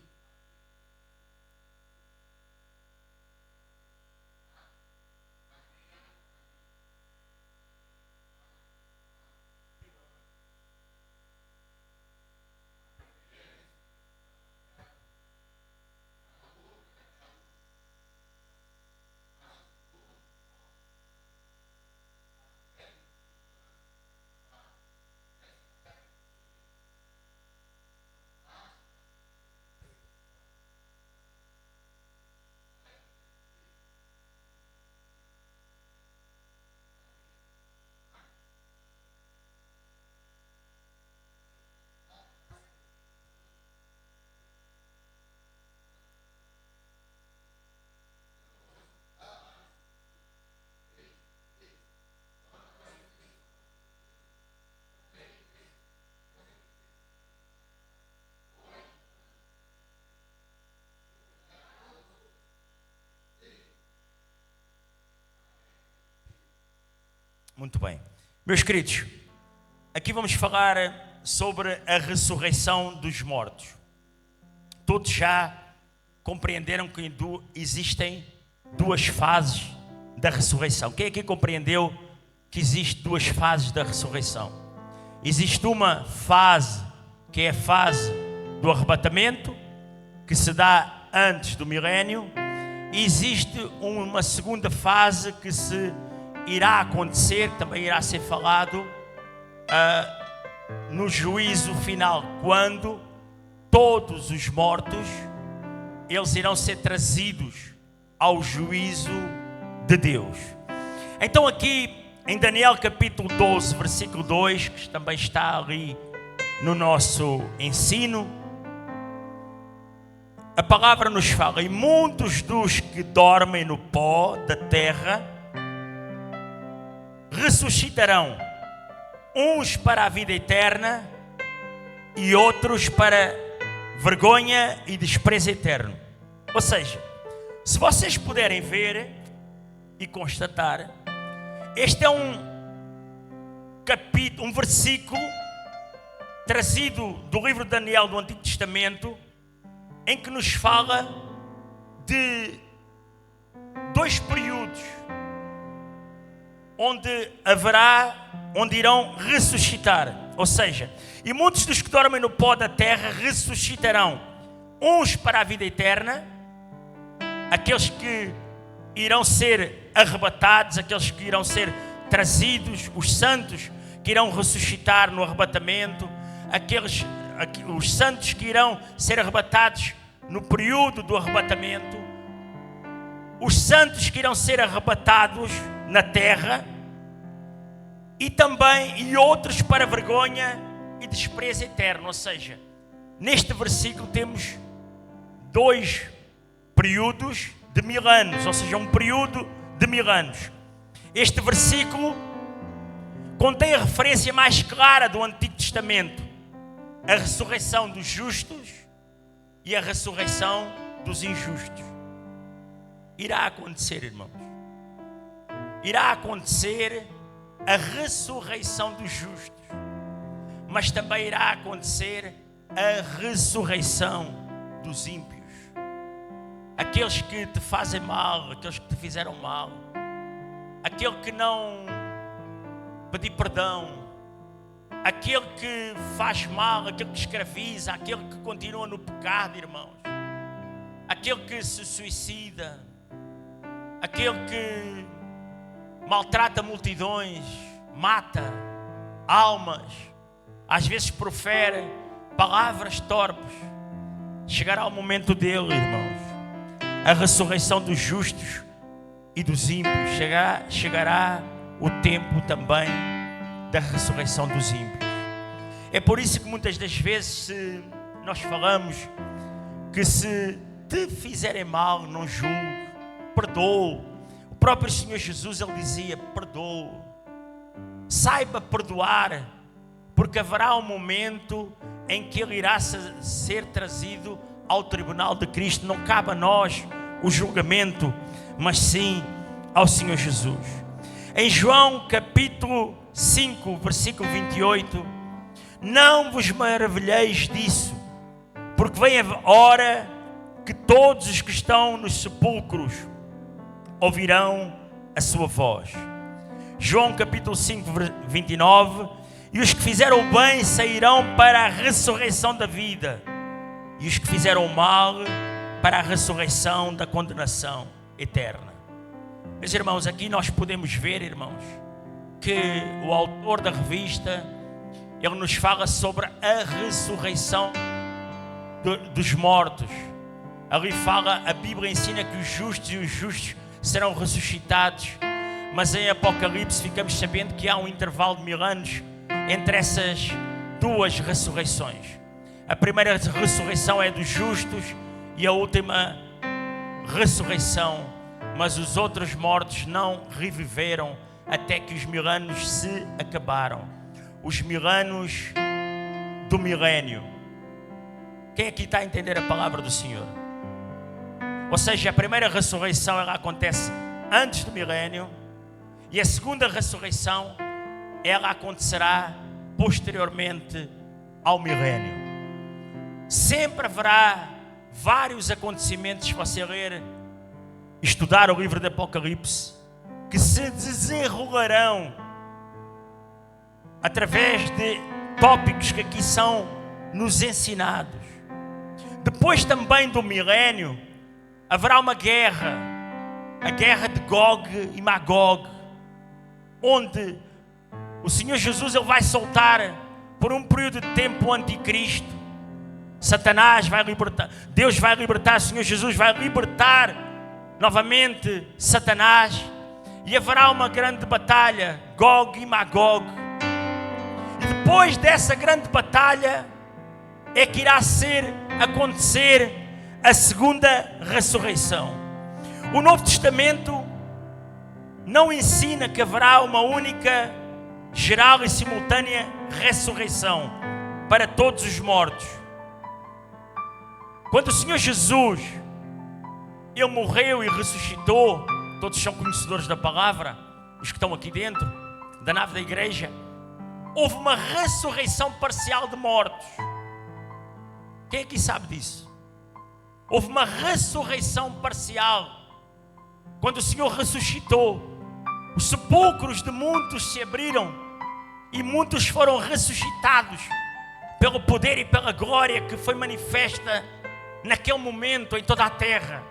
Muito bem. Meus queridos, aqui vamos falar sobre a ressurreição dos mortos. Todos já compreenderam que existem duas fases da ressurreição. Quem aqui compreendeu que existem duas fases da ressurreição? Existe uma fase que é a fase do arrebatamento, que se dá antes do milénio, e existe uma segunda fase que se irá acontecer, também irá ser falado no juízo final, quando todos os mortos eles irão ser trazidos ao juízo de Deus. Então aqui em Daniel capítulo 12, versículo 2, que também está ali no nosso ensino, a palavra nos fala: e muitos dos que dormem no pó da terra ressuscitarão, uns para a vida eterna e outros para vergonha e desprezo eterno. Ou seja, se vocês puderem ver e constatar, este é um capítulo, um versículo trazido do livro de Daniel do Antigo Testamento, em que nos fala de dois períodos onde irão ressuscitar. Ou seja, e muitos dos que dormem no pó da terra ressuscitarão, uns para a vida eterna, aqueles que irão ser arrebatados, aqueles que irão ser trazidos, os santos que irão ressuscitar no arrebatamento, os santos que irão ser arrebatados no período do arrebatamento, os santos que irão ser arrebatados na terra, e outros para vergonha e desprezo eterno. Ou seja, neste versículo temos dois períodos de 1000 anos, ou seja, um período de 1000 anos. Este versículo contém a referência mais clara do Antigo Testamento: a ressurreição dos justos e a ressurreição dos injustos. Irá acontecer, irmãos. Irá acontecer a ressurreição dos justos, mas também irá acontecer a ressurreição dos ímpios. Aqueles que te fazem mal, aqueles que te fizeram mal, aquele que não pediu perdão, aquele que faz mal, aquele que escraviza, aquele que continua no pecado, irmãos, aquele que se suicida, aquele que maltrata multidões, mata almas, às vezes profere palavras torpes. Chegará o momento dele, irmãos. A ressurreição dos justos e dos ímpios. Chegará o tempo também da ressurreição dos ímpios. É por isso que muitas das vezes nós falamos que se te fizerem mal, não julgue, perdoe. O próprio Senhor Jesus, ele dizia: perdoe, saiba perdoar, porque haverá um momento em que ele irá ser trazido ao tribunal de Cristo. Não cabe a nós o julgamento, mas sim ao Senhor Jesus. Em João capítulo 5, versículo 28, não vos maravilheis disso, porque vem a hora que todos os que estão nos sepulcros ouvirão a sua voz. João capítulo 5, 29, e os que fizeram o bem sairão para a ressurreição da vida, e os que fizeram o mal para a ressurreição da condenação eterna. Meus irmãos, aqui nós podemos ver, irmãos, que o autor da revista, ele nos fala sobre a ressurreição dos mortos. Ali fala, a Bíblia ensina que os justos e os justos serão ressuscitados, mas em Apocalipse ficamos sabendo que há um intervalo de 1000 anos entre essas duas ressurreições. A primeira ressurreição é dos justos e a última ressurreição, mas os outros mortos não reviveram até que os 1000 anos se acabaram. Os 1000 anos do milénio. Quem aqui está a entender a palavra do Senhor? Ou seja, a primeira ressurreição ela acontece antes do milénio E a segunda ressurreição, ela acontecerá posteriormente ao milénio. Sempre haverá vários acontecimentos, se você ler, estudar o livro do Apocalipse, que se desenrolarão através de tópicos que aqui são nos ensinados. Depois também do milénio, haverá uma guerra, a guerra de Gog e Magog, onde o Senhor Jesus ele vai soltar por um período de tempo o anticristo. Satanás vai libertar, Deus vai libertar, o Senhor Jesus vai libertar novamente Satanás, e haverá uma grande batalha, Gog e Magog. E depois dessa grande batalha é que irá acontecer a segunda ressurreição. O Novo Testamento não ensina que haverá uma única, geral e simultânea ressurreição para todos os mortos. Quando o Senhor Jesus ele morreu e ressuscitou, todos são conhecedores da palavra, os que estão aqui dentro da nave da igreja, houve uma ressurreição parcial de mortos. Quem aqui sabe disso? Houve uma ressurreição parcial. Quando o Senhor ressuscitou, os sepulcros de muitos se abriram e muitos foram ressuscitados pelo poder e pela glória que foi manifesta naquele momento em toda a terra.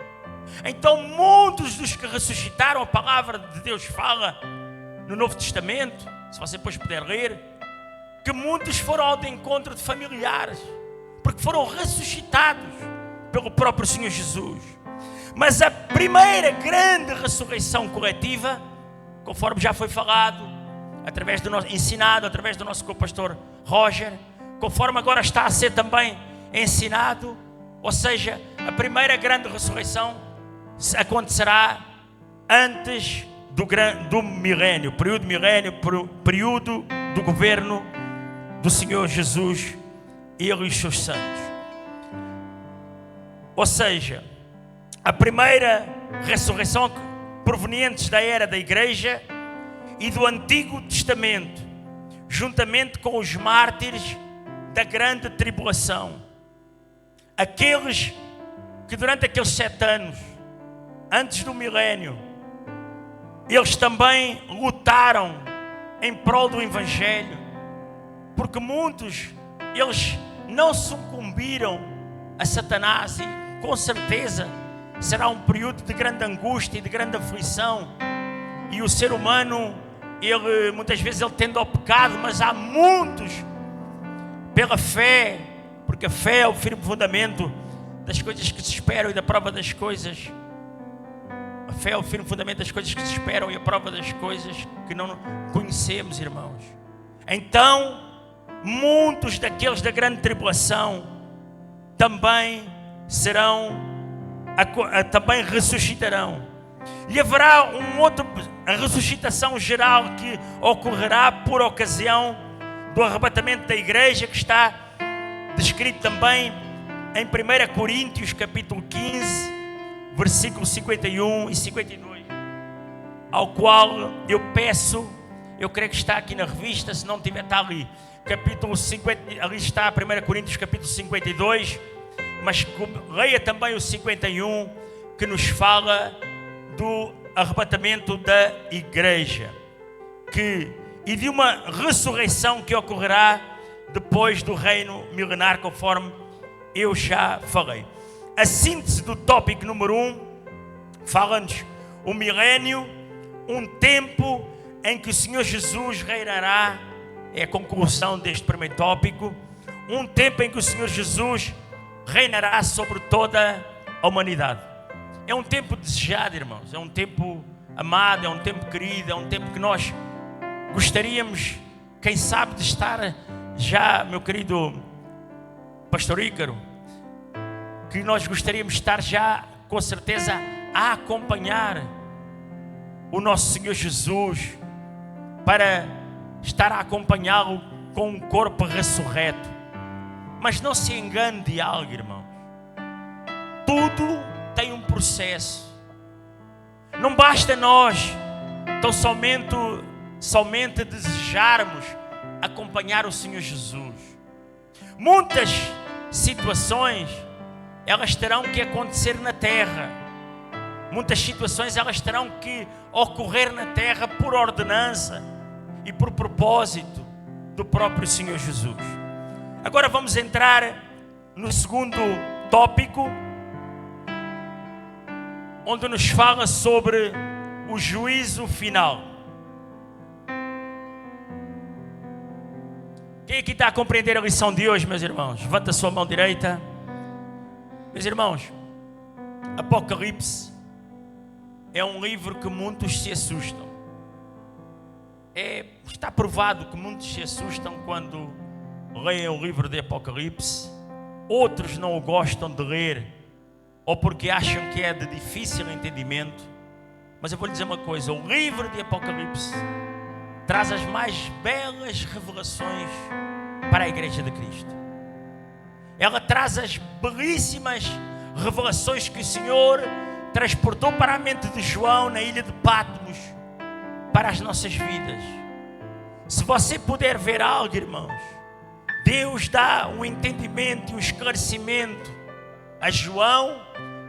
Então muitos dos que ressuscitaram, a palavra de Deus fala no Novo Testamento, se você depois puder ler, que muitos foram ao encontro de familiares, porque foram ressuscitados pelo próprio Senhor Jesus. Mas a primeira grande ressurreição coletiva, conforme já foi falado, através do nosso, ensinado através do nosso co-pastor Roger, conforme agora está a ser também ensinado, ou seja, a primeira grande ressurreição acontecerá antes do milénio, período do governo do Senhor Jesus e Ele e os seus santos. Ou seja, a primeira ressurreição provenientes da era da igreja e do Antigo Testamento, juntamente com os mártires da grande tribulação, aqueles que durante aqueles 7 anos antes do milénio eles também lutaram em prol do Evangelho, porque muitos eles não sucumbiram a Satanás, e com certeza será um período de grande angústia e de grande aflição, e o ser humano ele muitas vezes ele tende ao pecado, mas há muitos pela fé, porque a fé é o firme fundamento das coisas que se esperam e da prova das coisas. A fé é o firme fundamento das coisas que se esperam e a prova das coisas que não conhecemos, irmãos. Então, muitos daqueles da grande tribulação também também ressuscitarão. E haverá a ressuscitação geral que ocorrerá por ocasião do arrebatamento da igreja, que está descrito também em 1 Coríntios capítulo 15, versículos 51 e 52, ao qual eu peço, eu creio que está aqui na revista, se não tiver, está ali, capítulo 50, ali está 1 Coríntios capítulo 52, mas leia também o 51, que nos fala do arrebatamento da igreja, e de uma ressurreição que ocorrerá depois do reino milenar, conforme eu já falei. A síntese do tópico número 1 fala-nos o milénio, um tempo em que o Senhor Jesus reinará, é a conclusão deste primeiro tópico, um tempo em que o Senhor Jesus reinará sobre toda a humanidade. É um tempo desejado, irmãos, é um tempo amado, é um tempo querido, é um tempo que nós gostaríamos, quem sabe, de estar já, meu querido pastor Ícaro, que nós gostaríamos de estar já, com certeza, a acompanhar o nosso Senhor Jesus, para estar a acompanhá-lo com um corpo ressurreto. Mas não se engane de algo, irmão. Tudo tem um processo. Não basta nós Então somente desejarmos acompanhar o Senhor Jesus. Muitas situações, elas terão que acontecer na terra. Muitas situações, elas terão que ocorrer na terra por ordenança e por propósito do próprio Senhor Jesus. Agora vamos entrar no segundo tópico, onde nos fala sobre o juízo final. Quem aqui está a compreender a lição de hoje, meus irmãos? Levanta a sua mão direita. Meus irmãos, Apocalipse é um livro que muitos se assustam. Está provado que muitos se assustam quando leem o livro de Apocalipse. Outros não o gostam de ler, ou porque acham que é de difícil entendimento. Mas eu vou lhe dizer uma coisa: o livro de Apocalipse traz as mais belas revelações para a Igreja de Cristo. Ela traz as belíssimas revelações que o Senhor transportou para a mente de João na ilha de Patmos, para as nossas vidas. Se você puder ver algo, irmãos, Deus dá um entendimento e um esclarecimento a João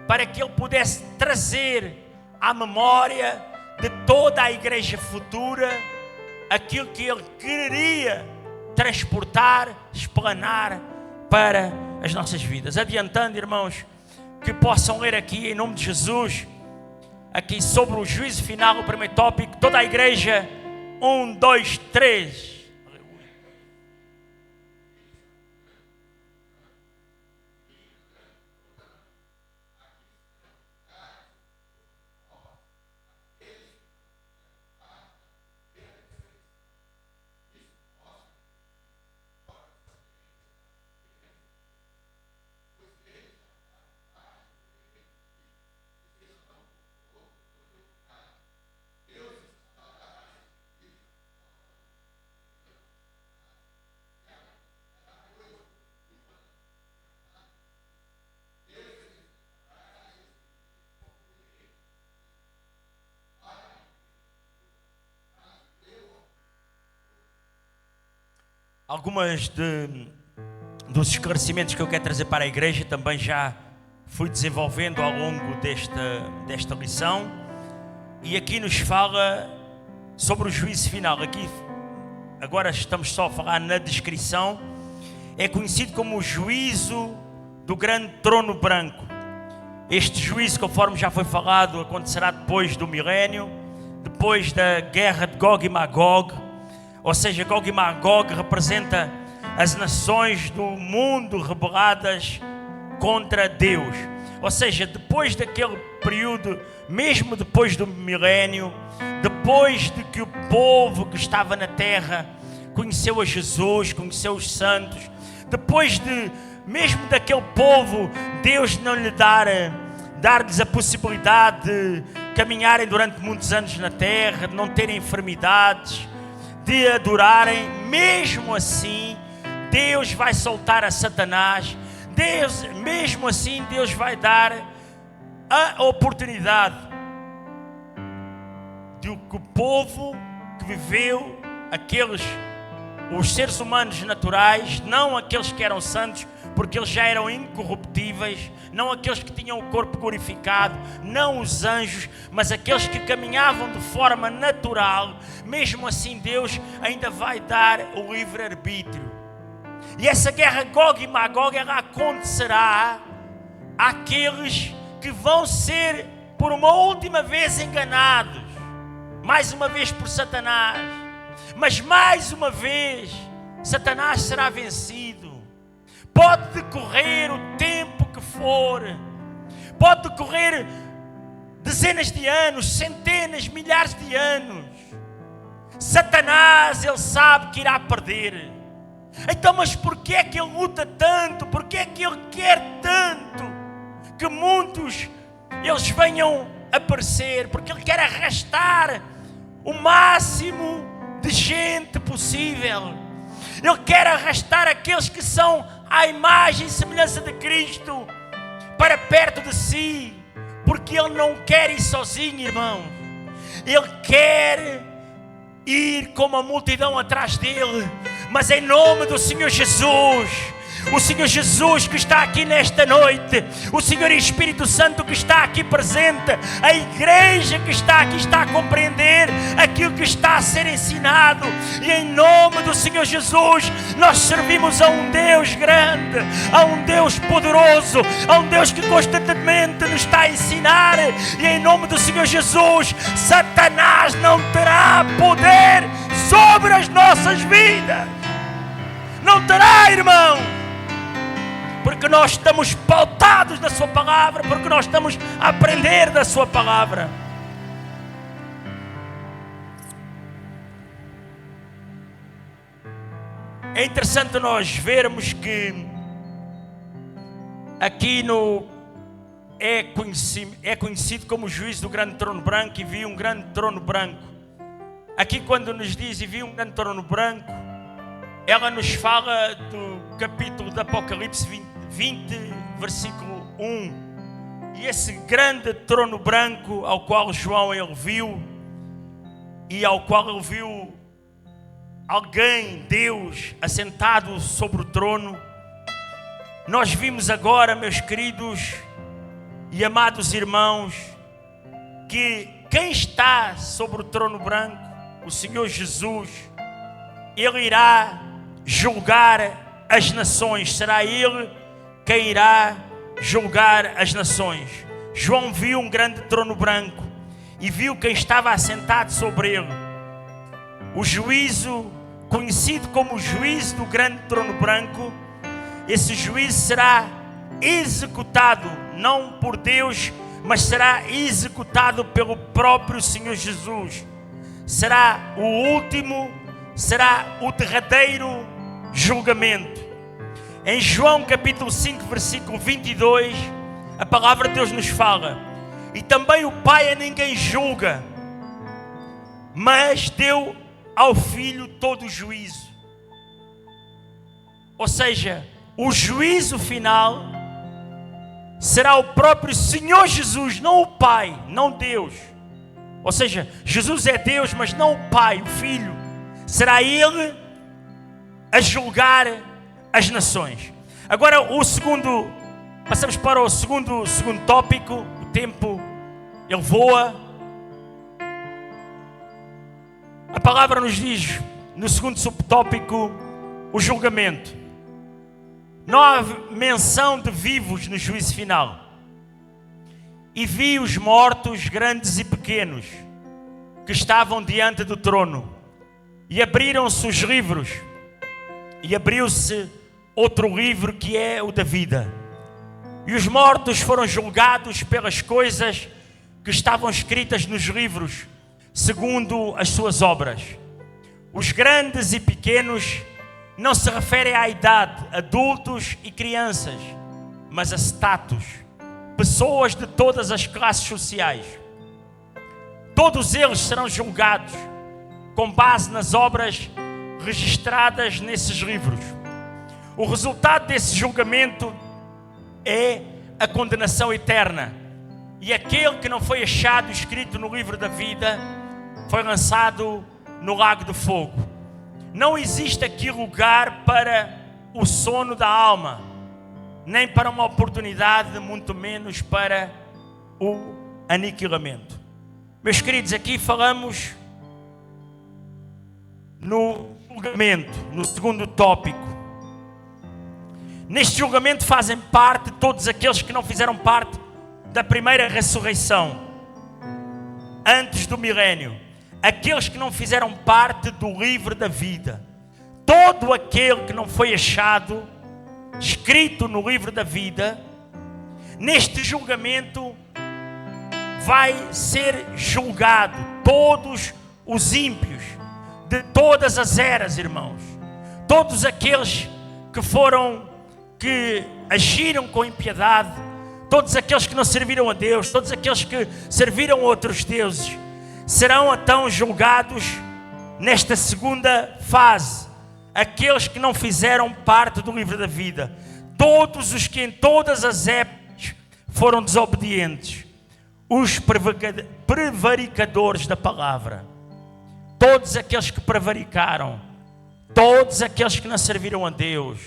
para que ele pudesse trazer à memória de toda a igreja futura aquilo que ele queria transportar, explanar para as nossas vidas. Adiantando, irmãos, que possam ler aqui em nome de Jesus, aqui sobre o juízo final, o primeiro tópico, toda a igreja, 1, 2, 3. Algumas dos esclarecimentos que eu quero trazer para a igreja também já fui desenvolvendo ao longo desta lição. E aqui nos fala sobre o juízo final. Aqui, agora estamos só a falar na descrição. É conhecido como o juízo do grande trono branco. Este juízo, conforme já foi falado, acontecerá depois do milénio, depois da guerra de Gog e Magog. Ou seja, Gog e Magog representa as nações do mundo rebeladas contra Deus. Ou seja, depois daquele período, mesmo depois do milénio, depois de que o povo que estava na terra conheceu a Jesus, conheceu os santos, depois de, mesmo daquele povo, Deus não lhe dar-lhes a possibilidade de caminharem durante muitos anos na terra, de não terem enfermidades, de adorarem, mesmo assim, Deus vai soltar a Satanás. Mesmo assim, Deus vai dar a oportunidade de que o povo que viveu, os seres humanos naturais, não aqueles que eram santos, porque eles já eram incorruptíveis, não aqueles que tinham o corpo glorificado, não os anjos, mas aqueles que caminhavam de forma natural. Mesmo assim, Deus ainda vai dar o livre-arbítrio. E essa guerra Gog e Magog, ela acontecerá àqueles que vão ser por uma última vez enganados, mais uma vez por Satanás, mas mais uma vez Satanás será vencido. Pode decorrer o tempo que for, pode decorrer dezenas de anos, centenas, milhares de anos. Satanás, ele sabe que irá perder. Então, mas porquê é que ele luta tanto? Porquê é que ele quer tanto que muitos eles venham aparecer? Porque ele quer arrastar o máximo de gente possível. Ele quer arrastar aqueles que são à imagem e semelhança de Cristo para perto de si, porque ele não quer ir sozinho, irmãos. Ele quer ir com uma multidão atrás dele, mas em nome do Senhor Jesus, o Senhor Jesus que está aqui nesta noite, o Senhor Espírito Santo que está aqui presente, a igreja que está aqui está a compreender aquilo que está a ser ensinado, e em nome do Senhor Jesus nós servimos a um Deus grande, a um Deus poderoso, a um Deus que constantemente nos está a ensinar, e em nome do Senhor Jesus Satanás não terá poder sobre as nossas vidas. Não terá, irmão, porque nós estamos pautados na sua palavra, porque nós estamos a aprender da sua palavra. É interessante nós vermos que aqui é conhecido como o juízo do grande trono branco, e vi um grande trono branco. Aqui quando nos diz e vi um grande trono branco, ela nos fala do capítulo do Apocalipse 20, versículo 1. E esse grande trono branco ao qual João ele viu, e ao qual ele viu alguém, Deus, assentado sobre o trono. Nós vimos agora, meus queridos e amados irmãos, que quem está sobre o trono branco, o Senhor Jesus, Ele irá julgar as nações. Será Ele quem irá julgar as nações. João viu um grande trono branco e viu quem estava assentado sobre ele. O juízo, conhecido como o juízo do grande trono branco, esse juízo será executado, não por Deus, mas será executado pelo próprio Senhor Jesus. Será o último, será o derradeiro julgamento. Em João capítulo 5, versículo 22, a palavra de Deus nos fala: e também o Pai a ninguém julga, mas deu ao Filho todo o juízo. Ou seja, o juízo final será o próprio Senhor Jesus, não o Pai, não Deus. Ou seja, Jesus é Deus, mas não o Pai, o Filho. Será Ele a julgar as nações. Agora passamos para o segundo tópico. O tempo, ele voa. A palavra nos diz, no segundo subtópico, o julgamento. Não há menção de vivos no juízo final. E vi os mortos, grandes e pequenos, que estavam diante do trono. E abriram-se os livros. E abriu-se outro livro, que é o da vida. E os mortos foram julgados pelas coisas que estavam escritas nos livros, segundo as suas obras. Os grandes e pequenos não se referem à idade, adultos e crianças, mas a status, pessoas de todas as classes sociais. Todos eles serão julgados com base nas obras registradas nesses livros. O resultado desse julgamento é a condenação eterna. E aquele que não foi achado escrito no livro da vida foi lançado no lago de fogo. Não existe aqui lugar para o sono da alma, nem para uma oportunidade, muito menos para o aniquilamento. Meus queridos, aqui falamos no julgamento, no segundo tópico. Neste julgamento fazem parte todos aqueles que não fizeram parte da primeira ressurreição, antes do milénio. Aqueles que não fizeram parte do livro da vida. Todo aquele que não foi achado escrito no livro da vida, neste julgamento vai ser julgado. Todos os ímpios de todas as eras, irmãos. Todos aqueles que agiram com impiedade, todos aqueles que não serviram a Deus, todos aqueles que serviram a outros deuses, serão então julgados nesta segunda fase. Aqueles que não fizeram parte do livro da vida, todos os que em todas as épocas foram desobedientes. os prevaricadores da palavra, todos aqueles que prevaricaram, todos aqueles que não serviram a Deus,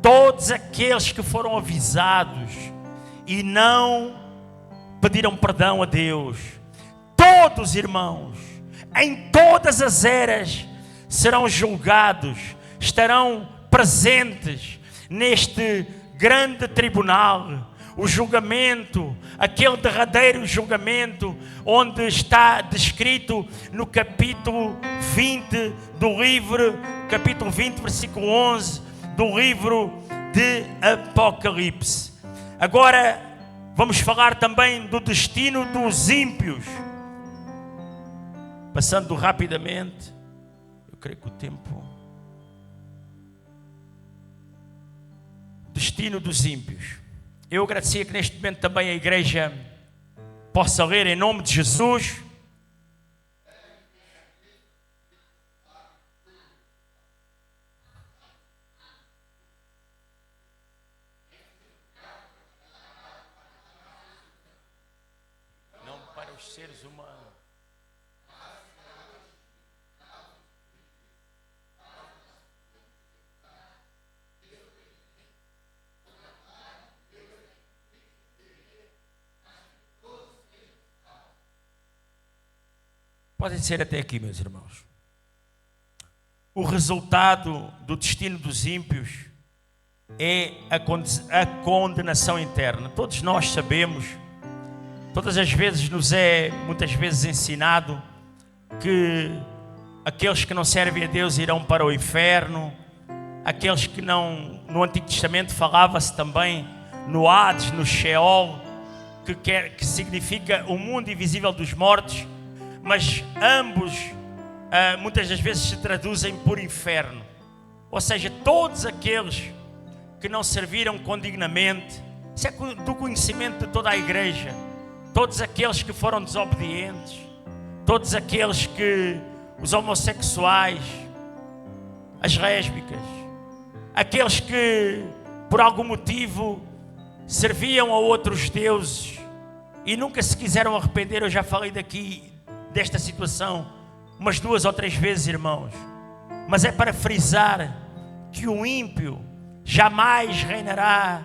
todos aqueles que foram avisados e não pediram perdão a Deus, todos, irmãos, em todas as eras serão julgados, estarão presentes neste grande tribunal, o julgamento, aquele derradeiro julgamento, onde está descrito no capítulo 20 do livro, capítulo 20, versículo 11 do livro de Apocalipse. Agora vamos falar também do destino dos ímpios. Passando rapidamente, eu creio que o tempo... Destino dos ímpios. Eu agradecia que neste momento também a igreja possa ler em nome de Jesus. Não para os seres humanos. Podem ser até aqui, meus irmãos. O resultado do destino dos ímpios é a condenação eterna. Todos nós sabemos, todas as vezes nos é muitas vezes ensinado que aqueles que não servem a Deus irão para o inferno, aqueles que não, no Antigo Testamento falava-se também no Hades, no Sheol, que significa o mundo invisível dos mortos, mas ambos muitas das vezes se traduzem por inferno. Ou seja, todos aqueles que não serviram condignamente, isso é do conhecimento de toda a igreja, todos aqueles que foram desobedientes, todos aqueles que, os homossexuais, as lésbicas, aqueles que por algum motivo serviam a outros deuses e nunca se quiseram arrepender. Eu já falei desta situação umas 2 ou 3 vezes, irmãos, mas é para frisar que o ímpio jamais reinará,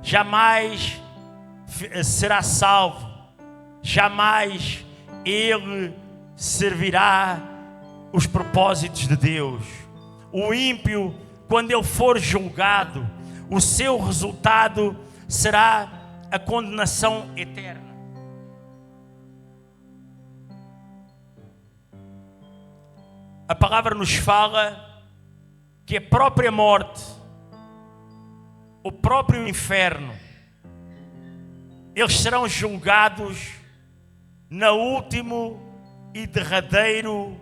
jamais será salvo, jamais ele servirá os propósitos de Deus. O ímpio, quando ele for julgado, o seu resultado será a condenação eterna. A palavra nos fala que a própria morte, o próprio inferno, eles serão julgados no último e derradeiro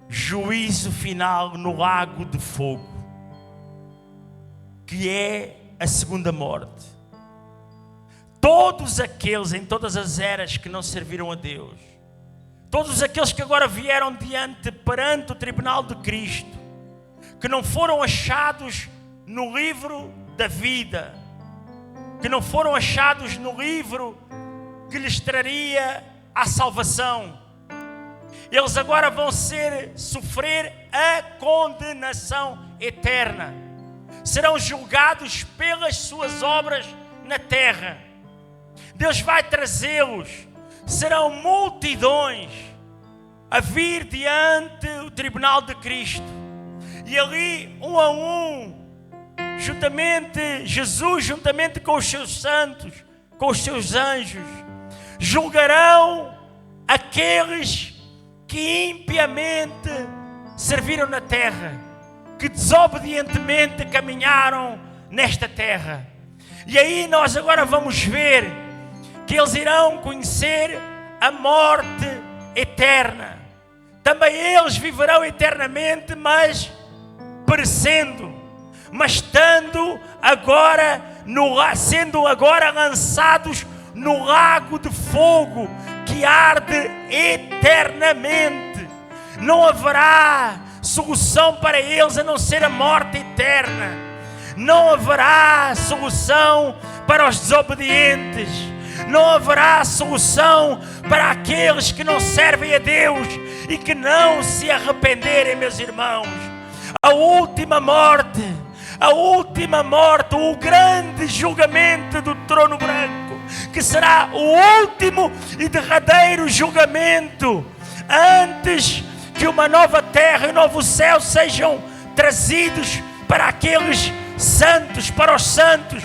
juízo final no lago de fogo, que é a segunda morte. Todos aqueles em todas as eras que não serviram a Deus, todos aqueles que agora vieram perante o tribunal de Cristo, que não foram achados no livro da vida, que não foram achados no livro que lhes traria a salvação, eles agora vão sofrer a condenação eterna. Serão julgados pelas suas obras na terra. Deus vai trazê-los. Serão multidões a vir diante do tribunal de Cristo. E ali, um a um, Jesus, juntamente com os seus santos, com os seus anjos, julgarão aqueles que impiamente serviram na terra, que desobedientemente caminharam nesta terra. E aí nós agora vamos ver que eles irão conhecer a morte eterna. Também eles viverão eternamente, mas perecendo, mas sendo agora lançados no lago de fogo que arde eternamente. Não haverá solução para eles a não ser a morte eterna. Não haverá solução para os desobedientes. Não haverá solução para aqueles que não servem a Deus e que não se arrependerem, meus irmãos. A última morte, o grande julgamento do trono branco, que será o último e derradeiro julgamento, antes que uma nova terra e um novo céu sejam trazidos para aqueles santos, para os santos,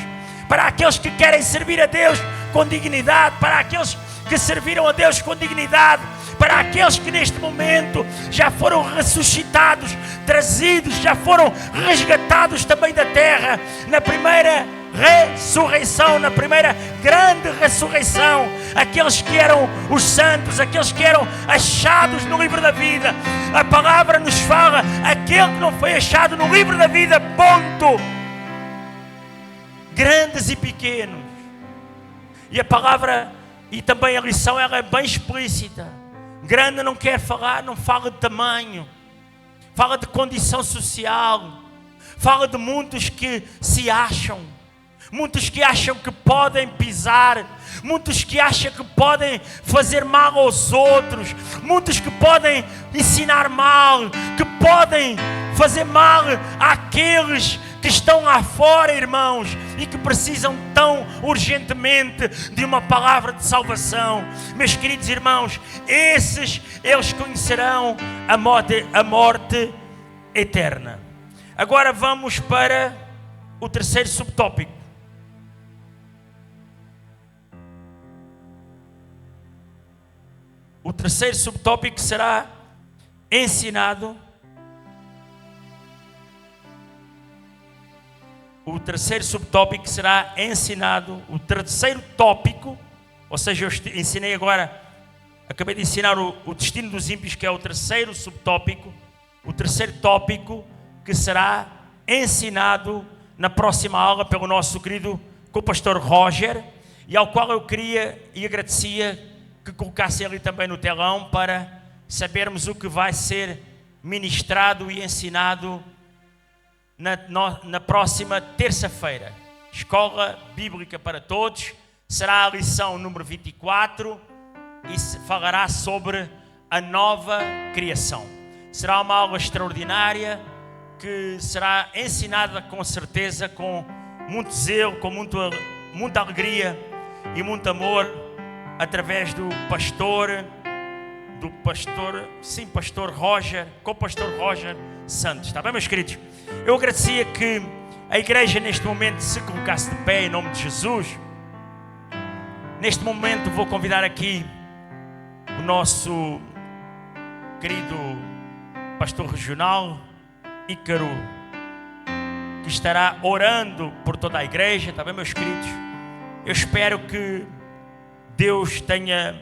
para aqueles que querem servir a Deus com dignidade, para aqueles que serviram a Deus com dignidade, para aqueles que neste momento já foram ressuscitados, trazidos, já foram resgatados também da terra, na primeira ressurreição, na primeira grande ressurreição, aqueles que eram os santos, aqueles que eram achados no livro da vida. A palavra nos fala, aquele que não foi achado no livro da vida, ponto. Grandes e pequenos. E a palavra, e também a lição, ela é bem explícita. Grande não quer falar, não fala de tamanho, fala de condição social, fala de muitos que se acham, muitos que acham que podem pisar, muitos que acham que podem fazer mal aos outros, muitos que podem ensinar mal, que podem fazer mal àqueles que estão lá fora, irmãos, e que precisam tão urgentemente de uma palavra de salvação. Meus queridos irmãos, eles conhecerão a morte eterna. Agora vamos para o terceiro subtópico. O terceiro subtópico será ensinado. O terceiro subtópico será ensinado. O terceiro tópico, ou seja, eu ensinei agora, acabei de ensinar o destino dos ímpios, que é o terceiro subtópico. O terceiro tópico que será ensinado na próxima aula pelo nosso querido co-pastor Roger, e ao qual eu queria e agradecia que colocasse ali também no telão, para sabermos o que vai ser ministrado e ensinado na próxima terça-feira. Escola Bíblica para Todos. Será a lição número 24 e falará sobre a nova criação. Será uma aula extraordinária que será ensinada com certeza com muito zelo, com muita alegria e muito amor, através do pastor Roger, co-pastor Roger Santos. Está bem, meus queridos? Eu agradecia que a igreja neste momento se colocasse de pé em nome de Jesus. Neste momento vou convidar aqui o nosso querido pastor regional, Ícaro, que estará orando por toda a igreja. Está bem, meus queridos? Eu espero que Deus tenha